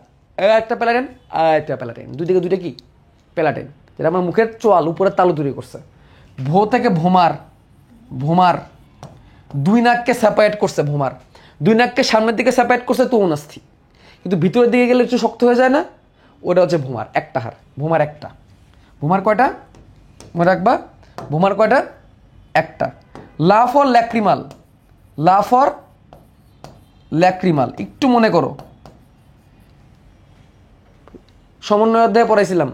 একটা প্যালাটাইন আর একটা প্যালাটাইন, দুদিকে দুইটা কি প্যালাটাইন, যেটা আমার মুখের চোয়াল উপরের তালু তৈরি করছে। ভো থেকে ভোমার, ভোমার দুই নাককে সেপারেট করছে, ভোমার দুই নাককে সামনের দিকে সেপারেট করছে তো অনাস্থি, কিন্তু ভিতরের দিকে গেলে একটু শক্ত হয়ে যায় না, ওটা হচ্ছে ভোমার একটা হাড়, ভোমার একটা। ভোমার কয়টা মনে রাখবা, ভোমার কয়টা একটা। লা ফর ল্যাক্রিমাল, লা ফর ল্যাক্রিমাল একটু মনে করো, সমন্বয় অধ্যায়ে পড়াইছিলাম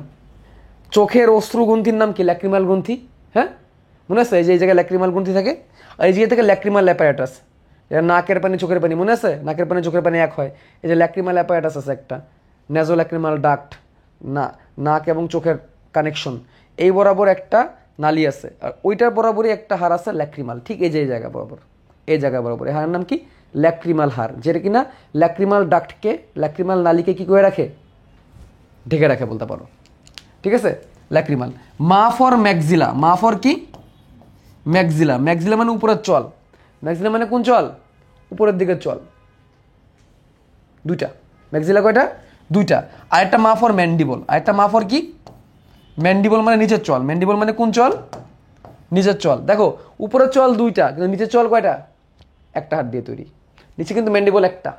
চোখের অশ্রু গ্রন্থির নাম কি ল্যাক্রিমাল গ্রন্থি, হ্যাঁ মনে আছে, এই যে এই জায়গায় ল্যাক্রিমাল গ্রন্থি থাকে, আর এই জায়গা থেকে ল্যাক্রিমাল অ্যাপারেটাস, এটা নাকের পানি চোখের পানি, মনে আছে নাকের পানি চোখের পানি এক হয়, এই যে ল্যাক্রিমাল অ্যাপারেটাস আছে একটা, নেজো ল্যাক্রিমাল ডাক্ট, না নাক এবং চোখের কানেকশন, এই বরাবর একটা নালী আছে, আর ওইটার বরাবরই একটা হাড় আছে ল্যাক্রিমাল, ঠিক এই যে এই জায়গা বরাবর, এই জায়গা বরাবর, এই হাড়ের নাম কি ল্যাক্রিমাল হাড়, যেটা কিনা ল্যাক্রিমাল ডাক্টকে, ল্যাক্রিমাল নালীকে কি করে রাখে, ঢেকে রাখে বলতে পারো, ঠিক আছে ল্যাক্রিমাল। মা ফর ম্যাক্সিলা, মা ফর কি ম্যাক্সিলা, ম্যাক্সিলা মানে উপরের চল, ম্যাক্সিলা মানে কোন চল, উপরের দিকের চল, দুইটা ম্যাক্সিলা কয়টা দুইটা। আর একটা মা ফর ম্যান্ডিবল, আর একটা মা ফর কি ম্যান্ডিবল মানে নিচের চল, ম্যান্ডিবল মানে কোন চল, নিচের চল। দেখো উপরের চল দুইটা, কিন্তু নিচের চল কয়টা, একটা হাত দিয়ে তৈরি, নিচে কিন্তু ম্যান্ডিবল একটা,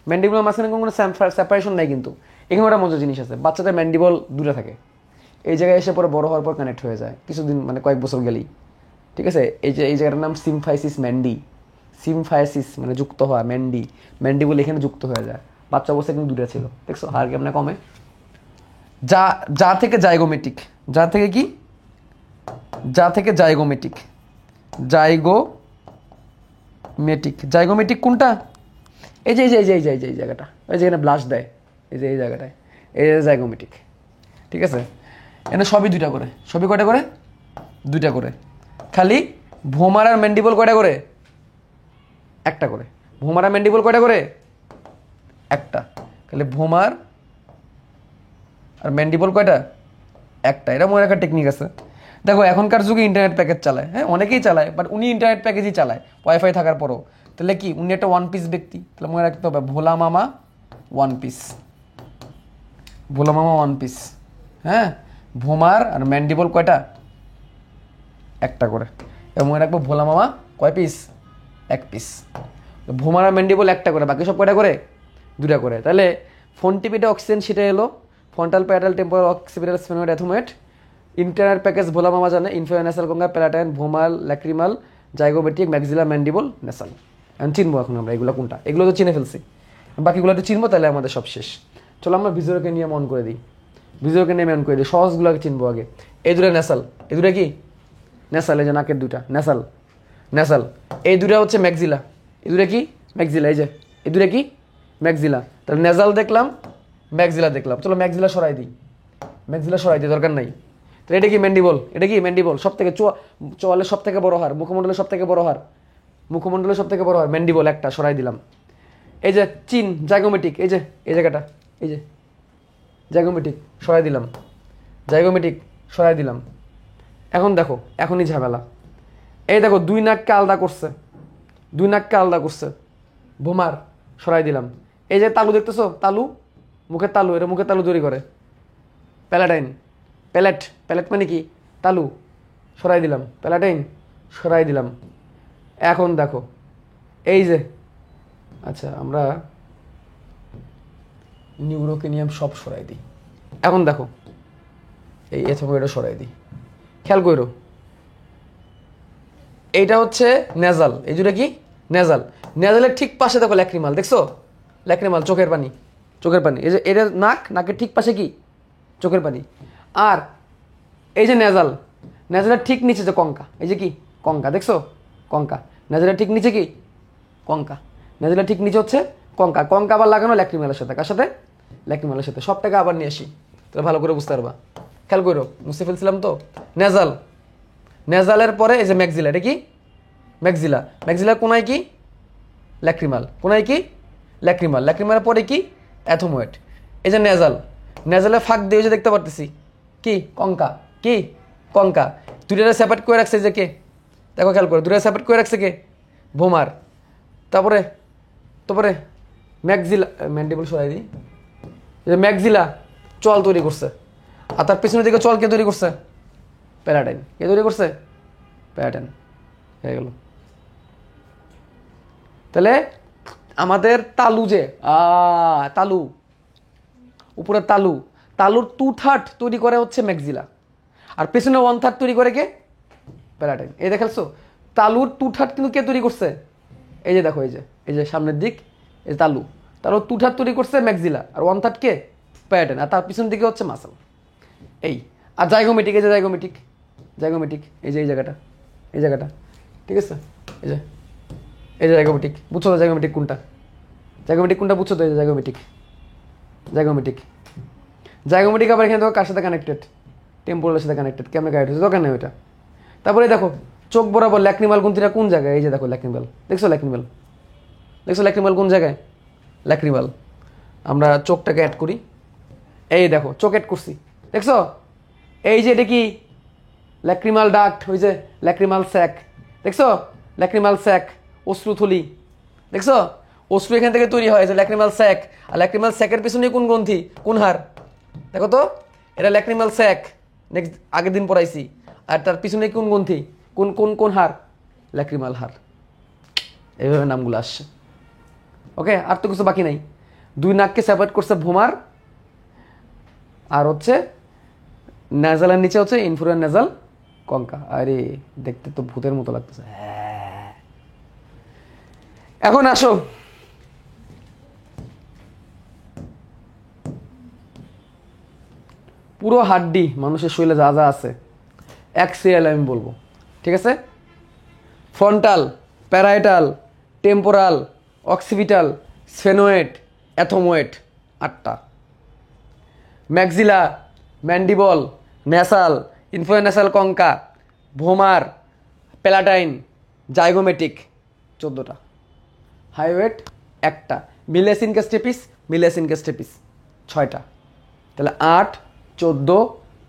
ম্যান্ডিবলের মাঝখানে কোনো সেপারেশন নাই, কিন্তু এখানে একটা মজার জিনিস আছে, বাচ্চাদের ম্যান্ডিবল দূরে থাকে, এই জায়গায় এসে পরে বড় হওয়ার পর কানেক্ট হয়ে যায় কিছুদিন, মানে কয়েক বছর গেলেই, ঠিক আছে। এই যে এই জায়গাটার নাম সিমফাইসিস ম্যান্ডি, সিমফাইসিস মানে যুক্ত হওয়া, ম্যান্ডি, ম্যান্ডিবল এখানে যুক্ত হয়ে যায়, বাচ্চা অবস্থায় কিন্তু দূরে ছিল, দেখছো হাড় কেমন কমে। যা যা থেকে জাইগোমেটিক, যা থেকে কি, যা থেকে জাইগোমেটিক, জাইগোমেটিক, জাইগোমেটিক কোনটা, এই যে এই যে এই যে এই যে এই যে এই জায়গাটা, ওই যেখানে ব্লাশ দেয়, এই যে এই জায়গাটায়, এই যে জাইগোমেটিক, ঠিক আছে। এখানে সবই দুইটা করে, সবই কয়টা করে দুইটা করে, খালি ভোমার আর ম্যান্ডিবল কয়টা করে একটা করে, ভোমার আর ম্যান্ডিবল কয়টা করে একটা, খালি ভোমার আর ম্যান্ডিবল কয়টা একটা, এটা মনে রাখার টেকনিক আছে। দেখো এখনকার যুগে ইন্টারনেট প্যাকেজ চালায়, হ্যাঁ অনেকেই চালায়, বাট উনি ইন্টারনেট প্যাকেজই চালায় ওয়াইফাই থাকার পরও, তাহলে কি উনি একটা ওয়ান পিস ব্যক্তি, তাহলে মনে রাখতে হবে ভোলা মামা ওয়ান পিস, ভোলা মামা ওয়ান পিস, হ্যাঁ ভোমার আর ম্যান্ডিবল কয়টা একটা করে, এবং মনে রাখবো ভোলা মামা কয় পিস এক পিস, ভোমার আর ম্যান্ডিবল একটা করে, বাকি সব কয়টা করে দুটা করে। তাহলে ফোন টিপিটা অক্সিজেন সেটা এলো, frontal parietal temporal occipital sphenoid ethmoid, internal package ভোলা মামা জানে, inferior nasal concha, palatine, vomer, lacrimal, zygomatic, maxilla, mandible, nasal. এখন চিনবো এখন আমরা এগুলো কোনটা, এগুলো তো চিনে ফেলছি, বাকিগুলো একটু চিনবো, তাহলে আমাদের সব শেষ। চলো আমরা ভিজুয়ালকে নিয়ে অন করে দিই, ভিজুয়ালকে নিয়ে অন করে দিই, সহজগুলোকে চিনবো আগে। এই দুটো ন্যাসাল, এই দুটো কি ন্যাসাল, এই যে নাকের দুটা ন্যাসাল, ন্যাসাল, এই দুটা হচ্ছে ম্যাক্সিলা, এই দুটা কি ম্যাক্সিলা, এই যে এই দুটা কি ম্যাক্সিলা, তাহলে ন্যাসাল দেখলাম, ম্যাক্সিলা দেখলাম, চলো ম্যাক্সিলা সরাই দিই, ম্যাক্সিলা সরাই দিই, দরকার নাই। তাহলে এটা কি ম্যান্ডিবল, এটা কি ম্যান্ডিবল, সব থেকে চোয়ালের সব থেকে বড় হাড়, মুখমণ্ডলের সব থেকে বড় হাড়, মুখমণ্ডলের সব থেকে বড় হাড়, ম্যান্ডিবল একটা সরাই দিলাম। এই যে চিন জাইগোমেটিক, এই যে এই জায়গাটা, এই যে জাইগোমেটিক সরাই দিলাম, জাইগোমেটিক সরাই দিলাম। এখন দেখো এখনই ঝামেলা, এই দেখো দুই নাককে আলাদা করছে, দুই নাককে আলাদা করছে, ভোমার সরাই দিলাম। এই যে তালু দেখতেছো, তালু মুখের তালু, এটা মুখের তালু তৈরি করে, প্যালাটাইন, প্যালেট, প্যালেট মানে কি তালু, সরাই দিলাম, প্যালাটাইন সরাই দিলাম। এখন দেখো এই যে, আচ্ছা আমরা নিউরোকেনিয়াম সব সরাই দিই। এখন দেখো এই এটা সরাই দিই, খেয়াল করো, এইটা হচ্ছে নেজাল, এই দুটা কি নেজাল, নেজালের ঠিক পাশে দেখো ল্যাক্রিমাল, দেখছো ল্যাক্রিমাল চোখের পানি, চোখের পানি, এই যে এর নাক, নাকের ঠিক পাশে কি চোখের পানি। আর এই যে নেজাল, নেজালের ঠিক নিচে যে কঙ্কা, এই যে কি কঙ্কা, দেখছো কঙ্কা, নেজালের ঠিক নিচে কি কঙ্কা, নেজালের ঠিক নিচে হচ্ছে কঙ্কা। কঙ্কা আবার লাগানো ল্যাক্রিমালের সাথে, কার সাথে ল্যাক্রিমালের সাথে। সবটাকে আবার নিয়ে আসি, তাহলে ভালো করে বুঝতে পারবা। খেয়াল করো, মুছে ফেলছিলাম তো। নেজাল, নেজালের পরে এই যে ম্যাক্সিলা, এটা কি ম্যাক্সিলা, ম্যাক্সিলার কোনায় কি ল্যাক্রিমাল, কোনায় কি ল্যাক্রিমাল, ল্যাক্রিমালের পরে কি অ্যাথোময়েড। এই যে নেজাল, নেজালের ফাঁক দিয়ে যে দেখতে পারতেছি কি কঙ্কা, কি কঙ্কা। দুইটা সেপারেট করে রাখছে যে কে, দেখো খেয়াল করে, দুইটা সেপারেট করে রাখছে কে ভোমার। তারপরে তারপরে ম্যাক্সিলা, ম্যান্ডিবল সরাই দিই, ম্যাক্সিলা চল তৈরি করছে, আর তার পিছনের দিকে চল কে তৈরি করছে, প্যারাটাইন। কে তৈরি করছে, প্যারাটাইন। হয়ে গেল। তাহলে আমাদের তালু যে তালু, উপরে তালু, তালুর 2/3 তৈরি করে হচ্ছে ম্যাক্সিলা, আর পেছনে 1/3 তৈরি করে কে, প্যারাটাইন। এই দেখেছো, তালুর 2/3 কিন্তু কে তৈরি করছে, এই যে দেখো, এই যে সামনের দিক, এই তালু, তালুর 2/3 তৈরি করছে ম্যাক্সিলা, আর 1/3 কে প্যারাটাইন, আর তার পিছন দিকে হচ্ছে মাসল। এই আর জাইগোমেটিক, এই যে জাইগোমেটিক, জাইগোমেটিক এই যে এই জায়গাটা, এই জায়গাটা, ঠিক আছে, এই যে এই যে জাইগোমেটিক, বুঝছো তো জাইগোমেটিক কোনটা, জাইগোমেটিক কোনটা বুঝছো তো, এই যে জাইগোমেটিক, জাইগোমেটিক, জাইগোমেটিক আবার এখানে দেখো কার সাথে কানেক্টেড, টেম্পোরালের সাথে কানেক্টেড, কেমন কানেক্ট হচ্ছে দোকানে ওইটা। তারপরে দেখো চোখ বরাবর ল্যাক্রিমাল গ্রন্থিটা কোন জায়গায়, এই যে দেখো ল্যাক্রিমাল, দেখছো ল্যাক্রিমাল, দেখছো ল্যাক্রিমাল কোন জায়গায়, ল্যাক্রিমাল। আমরা চোখটাকে অ্যাড করি, এই দেখো চোখ অ্যাড করছি, দেখছো এই যে এটা কি ল্যাক্রিমাল ডাক্ট, ওই যে ল্যাক্রিমাল স্যাক, দেখছো ল্যাক্রিমাল স্যাক, অশ্রুথলি, দেখছো অশ্রু এখান থেকে তৈরি হয়, যে ল্যাক্রিমাল স্যাক। আর ল্যাক্রিমাল স্যাকের পিছনে কোন গ্রন্থি, কোন হাড়, দেখো তো এটা ল্যাক্রিমাল স্যাক, নেক্সট আগের দিন পড়াইছি। আর তার পিছনে কোন গ্রন্থি, কোন কোন কোন হাড়, ল্যাক্রিমাল হাড়। এইভাবে নামগুলো আসছে। ওকে, আর তো কিছু বাকি নাই। দুই নাককে সেপারেট করছে ভোমার, আর হচ্ছে নেজালের নিচে হচ্ছে ইনফেরিয়র নেজাল কঙ্কা। আরে দেখতে তো ভূতের মতো লাগতেছে। এখন আসো পুরো হাড্ডি মানুষের শরীরে যা যা আছে এক সিরিয়াল আমি বলবো, ঠিক আছে। Frontal, parietal, temporal, occipital, sphenoid, ethmoid 8টা। Maxilla, mandible, nasal, inferior nasal concha, vomer, palatine, zygomatic 14টা। হাইওয়েট 1টা, মিলিয়াস ইনকাস্টেপিস, মিলিয়াস ইনকাস্টেপিস 6টা। তাহলে 8, 14,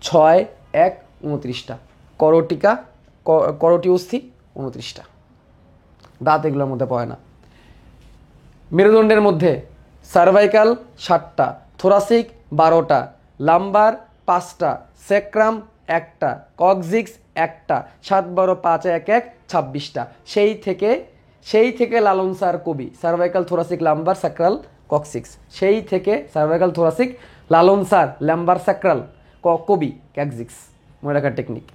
6, 1, 29টা। করটিকা, করটিউস্থি 29টা। দাঁত এগুলোর মধ্যে পড়ে না। মেরুদণ্ডের মধ্যে সার্ভাইকাল 7টা, থোরাসিক 12টা, লাম্বার 5টা, স্যাক্রাম 1টা, কক্সিক্স 1টা, 7, 12, 5, 1, 1, 26টা। সেই থেকে লালন স্যার কবি, cervical, thoracic, lumbar, sacral, coccyx. সেই থেকে সার্ভাইকাল, থোরাসিক, লালন স্যার, লাম্বার, স্যাক্রাল, কবি, ক্যাক্সিক্স। মনে রাখার টেকনিক।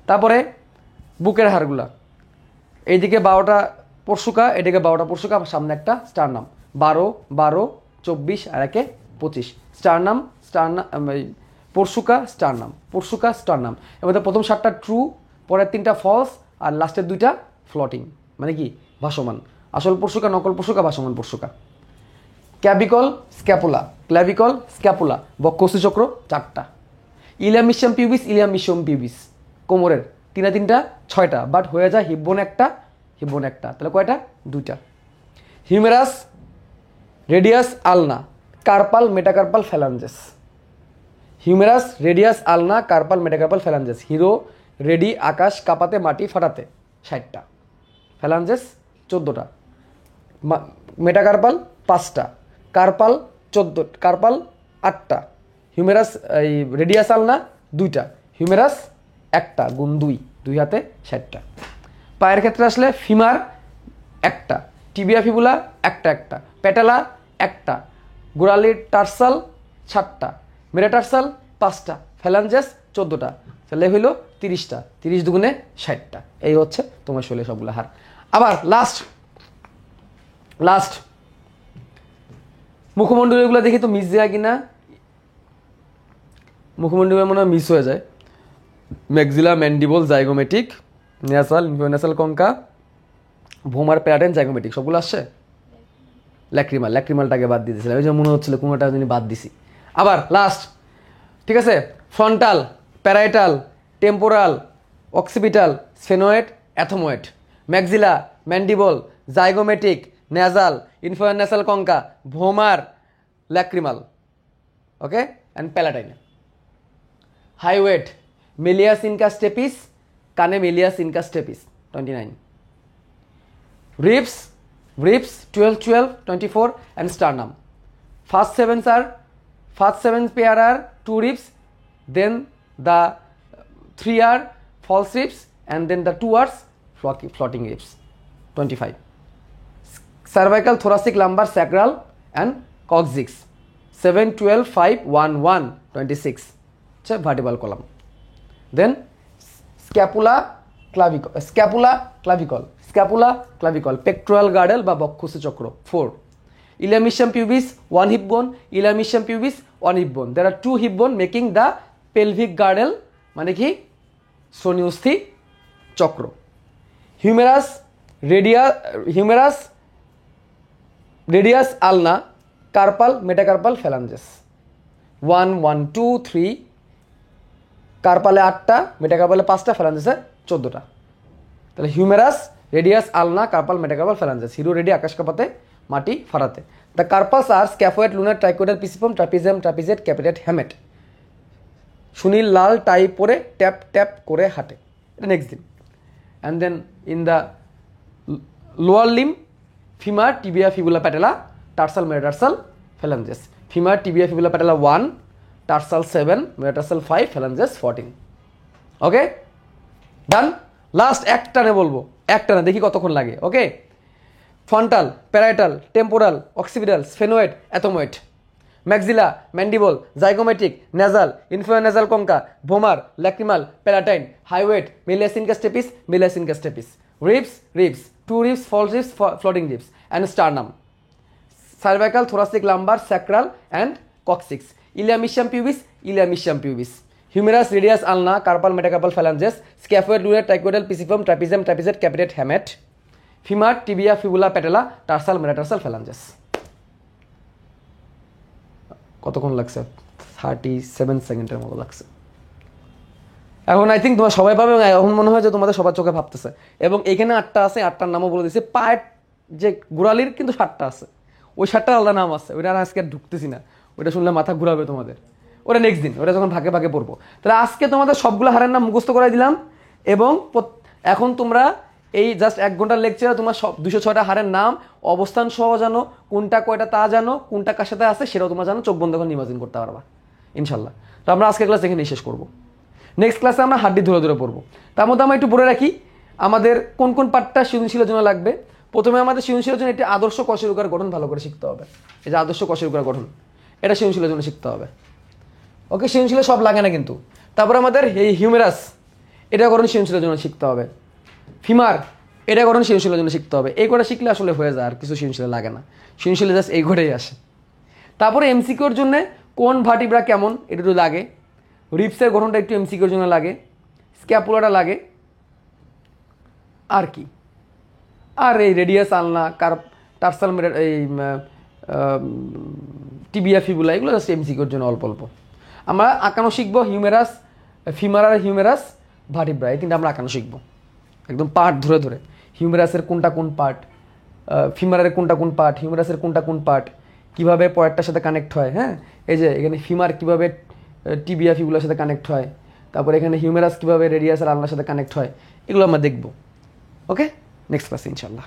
তারপরে বুকের হাড়গুলা, এইদিকে 12টা পরশুকা, এদিকে 12টা পরশুকা, সামনে একটা স্টারনাম। 12, 12, 24 আর 1, 25। স্টারনাম, পরশুকা, স্টারনাম, পরশুকা, স্টারনাম। এর মধ্যে প্রথম 7টা ট্রু, পরের 3টা ফলস, আর লাস্টের 2টা ফ্লোটিং, মানে কি ভাসমান। আসল পরশুকা, নকল পরশুকা, ভাসমান পরশুকা। ক্যাভিকল, স্ক্যাপুলা, ক্ল্যাভিকল, স্ক্যাপুলা, বক্ষস্থি চক্র 4টা। ইলিয়াম মিশিয়াম পিউবিস, ইলিয়াম মিশিয়াম পিউবিস কোমরের 3টা 6টা, বাট হয়ে যায় হিপবোন 1টা, হিপবোন 1টা। তাহলে কয়টা, 2টা। Humerus, radius, ulna, carpal, metacarpal, phalanges. Humerus, radius, ulna, carpal, metacarpal, phalanges. Hero, ready, আকাশ, কাপাতে, মাটি, ফাটাতে 60টা। ফ্যালাঞ্জেস 14টা। মেটাকার্পাল 5টা, কার্পাল 14, কার্পাল 8টা। হিউমেরাস, এই রেডিয়াস, আলনা 2টা, হিউমেরাস 1টা গুণ 2, 2 হাতে 60টা। পায়ের ক্ষেত্রে আসলে ফিমার 1টা, টিবিয়া ফিবুলা 1টা, প্যাটেলা 1টা, গোড়ালির টার্সাল 7টা, মেটাটার্সাল 5টা, ফ্যালাঞ্জেস 14টা। তাহলে হইল 30টা, 30 দুগুণে 60টা। এই হচ্ছে তোমার শরীরে সবগুলো হাড়। আবার লাস্ট লাস্ট মুখমণ্ডলীগুলো দেখি তো মিস যায় কিনা, মুখমণ্ডলীগুলো মনে হয় মিস হয়ে যায়। Maxilla, mandible, zygomatic, nasal, ইনফ্লোন্যাসাল concha, vomer, প্যারাটাইন, zygomatic সবগুলো আসছে। ল্যাক্রিমালটাকে বাদ দিয়ে দিয়েছিলাম, ওই যে মনে হচ্ছিল কোনোটা যিনি বাদ দিছি। আবার লাস্ট, ঠিক আছে, frontal, parietal, temporal, occipital, sphenoid, ethmoid, maxilla, mandible, zygomatic, nasal, inferior nasal concha, vomer, lacrimal, okay, and palatine. Hyoid, malleus incus stapes, কানে malleus incus stapes 29, ribs 12, 12, 24, and sternum. First seven pair are 2 ribs, then the 3 are false ribs, and then the 2 are floating ribs 25. Cervical, thoracic, lumbar, sacral, and coccyx 7, 12, 5, 1, 1, 26. Vertebral column. Then scapula, clavicle, pectoral girdle বা বক্ষস্থ চক্র 4. Iliomysium pubis 1 hip bone, iliomysium pubis 1 hip bone. There are 2 hip bone making the pelvic girdle, মানে কি শ্রোণীস্থি চক্র. Humerus, radius ulna, carpal, metacarpal phalanges 1, 1, 2, 3. কার্পালে 8টা, মেটাকার্পালে 5টা, ফ্যালাঞ্জেসে 14টা। তাহলে humerus, radius, ulna, carpal, metacarpal, phalanges, hero ready, আকাশ কাপাতে, মাটি ফাড়াতে। The carpus are scaphoid, lunar, triquetral, pisiform, trapezium, trapezoid, capitate, hamate. Sunil লাল টাই পরে ট্যাপ ট্যাপ করে হাঁটে, এটা নেক্সট দিন। And then in the lower limb, femur, tibia, fibula, patella, tarsal, metatarsal, phalanges. Femur, tibia, fibula, patella 1, tarsal 7, metatarsal 5, phalanges 14। Okay, done. Last একটানে বলবো, একটানে দেখি কতক্ষণ লাগে। Okay, frontal, parietal, temporal, occipital, sphenoid, ethmoid, maxilla, mandible, zygomatic, nasal, inferior nasal concha, vomer, lacrimal, palatine, hyoid, malleus incus stapes, ribs 2 ribs, false ribs, floating ribs, and sternum. Cervical, thoracic, lumbar, sacral, and coccyx. Iliomysium pubis, humerus, radius, ulna, carpal, metacarpal, phalanges, scaphoid, lunar, trichoidal, pisiform, trapezium, trapezet, capitate, hamate, femur, tibia, fibula, patella, tarsal, metatarsal, phalanges. কতক্ষণ লাগছে? 37 সেকেন্ডের মতো লাগছে। এখন I think তোমরা সবাই পাবে, এবং এখন মনে হয় যে তোমাদের সবার চোখে ভাবতেছে। এবং এখানে 8টা আছে, 8টার নামও বলে দিচ্ছে। পায়ের যে গোড়ালির কিন্তু 7টা আছে, ওই 7টার আলাদা নাম আছে, ওইটা আজকে ঢুকতেছি না, ওইটা শুনলে মাথা ঘুরাবে তোমাদের। ওটা নেক্সট দিন, ওটা যখন ভাগে ভাগে পড়বো। তাহলে আজকে তোমাদের সবগুলো হারের নাম মুখস্থ করাই দিলাম, এবং এখন তোমরা এই জাস্ট 1 ঘন্টার লেকচারে তোমার সব 206টা হারের নাম, অবস্থান সহ জানো, কোনটা কয়টা তা জানো, কোনটা কার সাথে আছে সেটাও তোমরা জানো, চোখ বন্ধ করে ইমাজিন করতে পারবা ইনশাল্লাহ। তো আমরা আজকের ক্লাস এখানেই শেষ করবো। নেক্সট ক্লাসে আমরা হাড্ডি ধরে ধরে পড়বো। তার মধ্যে আমরা একটু বলে রাখি আমাদের কোন কোন পার্টটা সৃজনশীলের জন্য লাগবে। প্রথমে আমাদের সৃজনশীলের জন্য একটি আদর্শ কশেরুকার গঠন ভালো করে শিখতে হবে। এই যে আদর্শ কশেরুকার গঠন, এটা সৃজনশীলের জন্য শিখতে হবে। ওকে, সৃজনশীলে সব লাগে না কিন্তু। তারপর আমাদের এই হিউমেরাস, এটা গঠন সৃজনশীলের জন্য শিখতে হবে। ফিমার, এটা গঠন সৃজনশীলের জন্য শিখতে হবে। এই কটা শিখলে আসলে হয়ে যায়, আর কিছু সৃজনশীলে লাগে না, সৃজনশীলে জাস্ট এই ঘটেই আসে। তারপরে এমসিকিউর জন্য কোন ভার্টিব্রা কেমন এটা একটু লাগে, রিপসের গঠনটা একটু এমসিকিউর জন্য লাগে, স্ক্যাপুলাটা লাগে, আর কি, আর এই রেডিয়াস, আলনা, টার্সাল, এই টিবিয়া, ফিবুলা, এগুলো জাস্ট এমসিকিউর জন্য অল্প অল্প। আমরা আঁকানো শিখবো, হিউমেরাস, ফিমার আর হিউমেরাস, ভার্টিব্রা, এই তিনটা আমরা আঁকানো শিখবো একদম পার্ট ধরে ধরে। হিউমেরাসের কোনটা কোন পার্ট, ফিমারের কোনটা কোন পার্ট, হিউমেরাসের কোনটা কোন পার্ট, কীভাবে পরেরটার সাথে কানেক্ট হয়। হ্যাঁ, এই যে এখানে ফিমার কীভাবে টিবিয়া, ফিবুলার সাথে কানেক্ট হয়, তারপর এখানে হিউমেরাস কীভাবে রেডিয়াস আর আলনার সাথে কানেক্ট হয়, এগুলো আমরা দেখবো। ওকে, নেক্সট ক্লাসে ইনশাল্লাহ।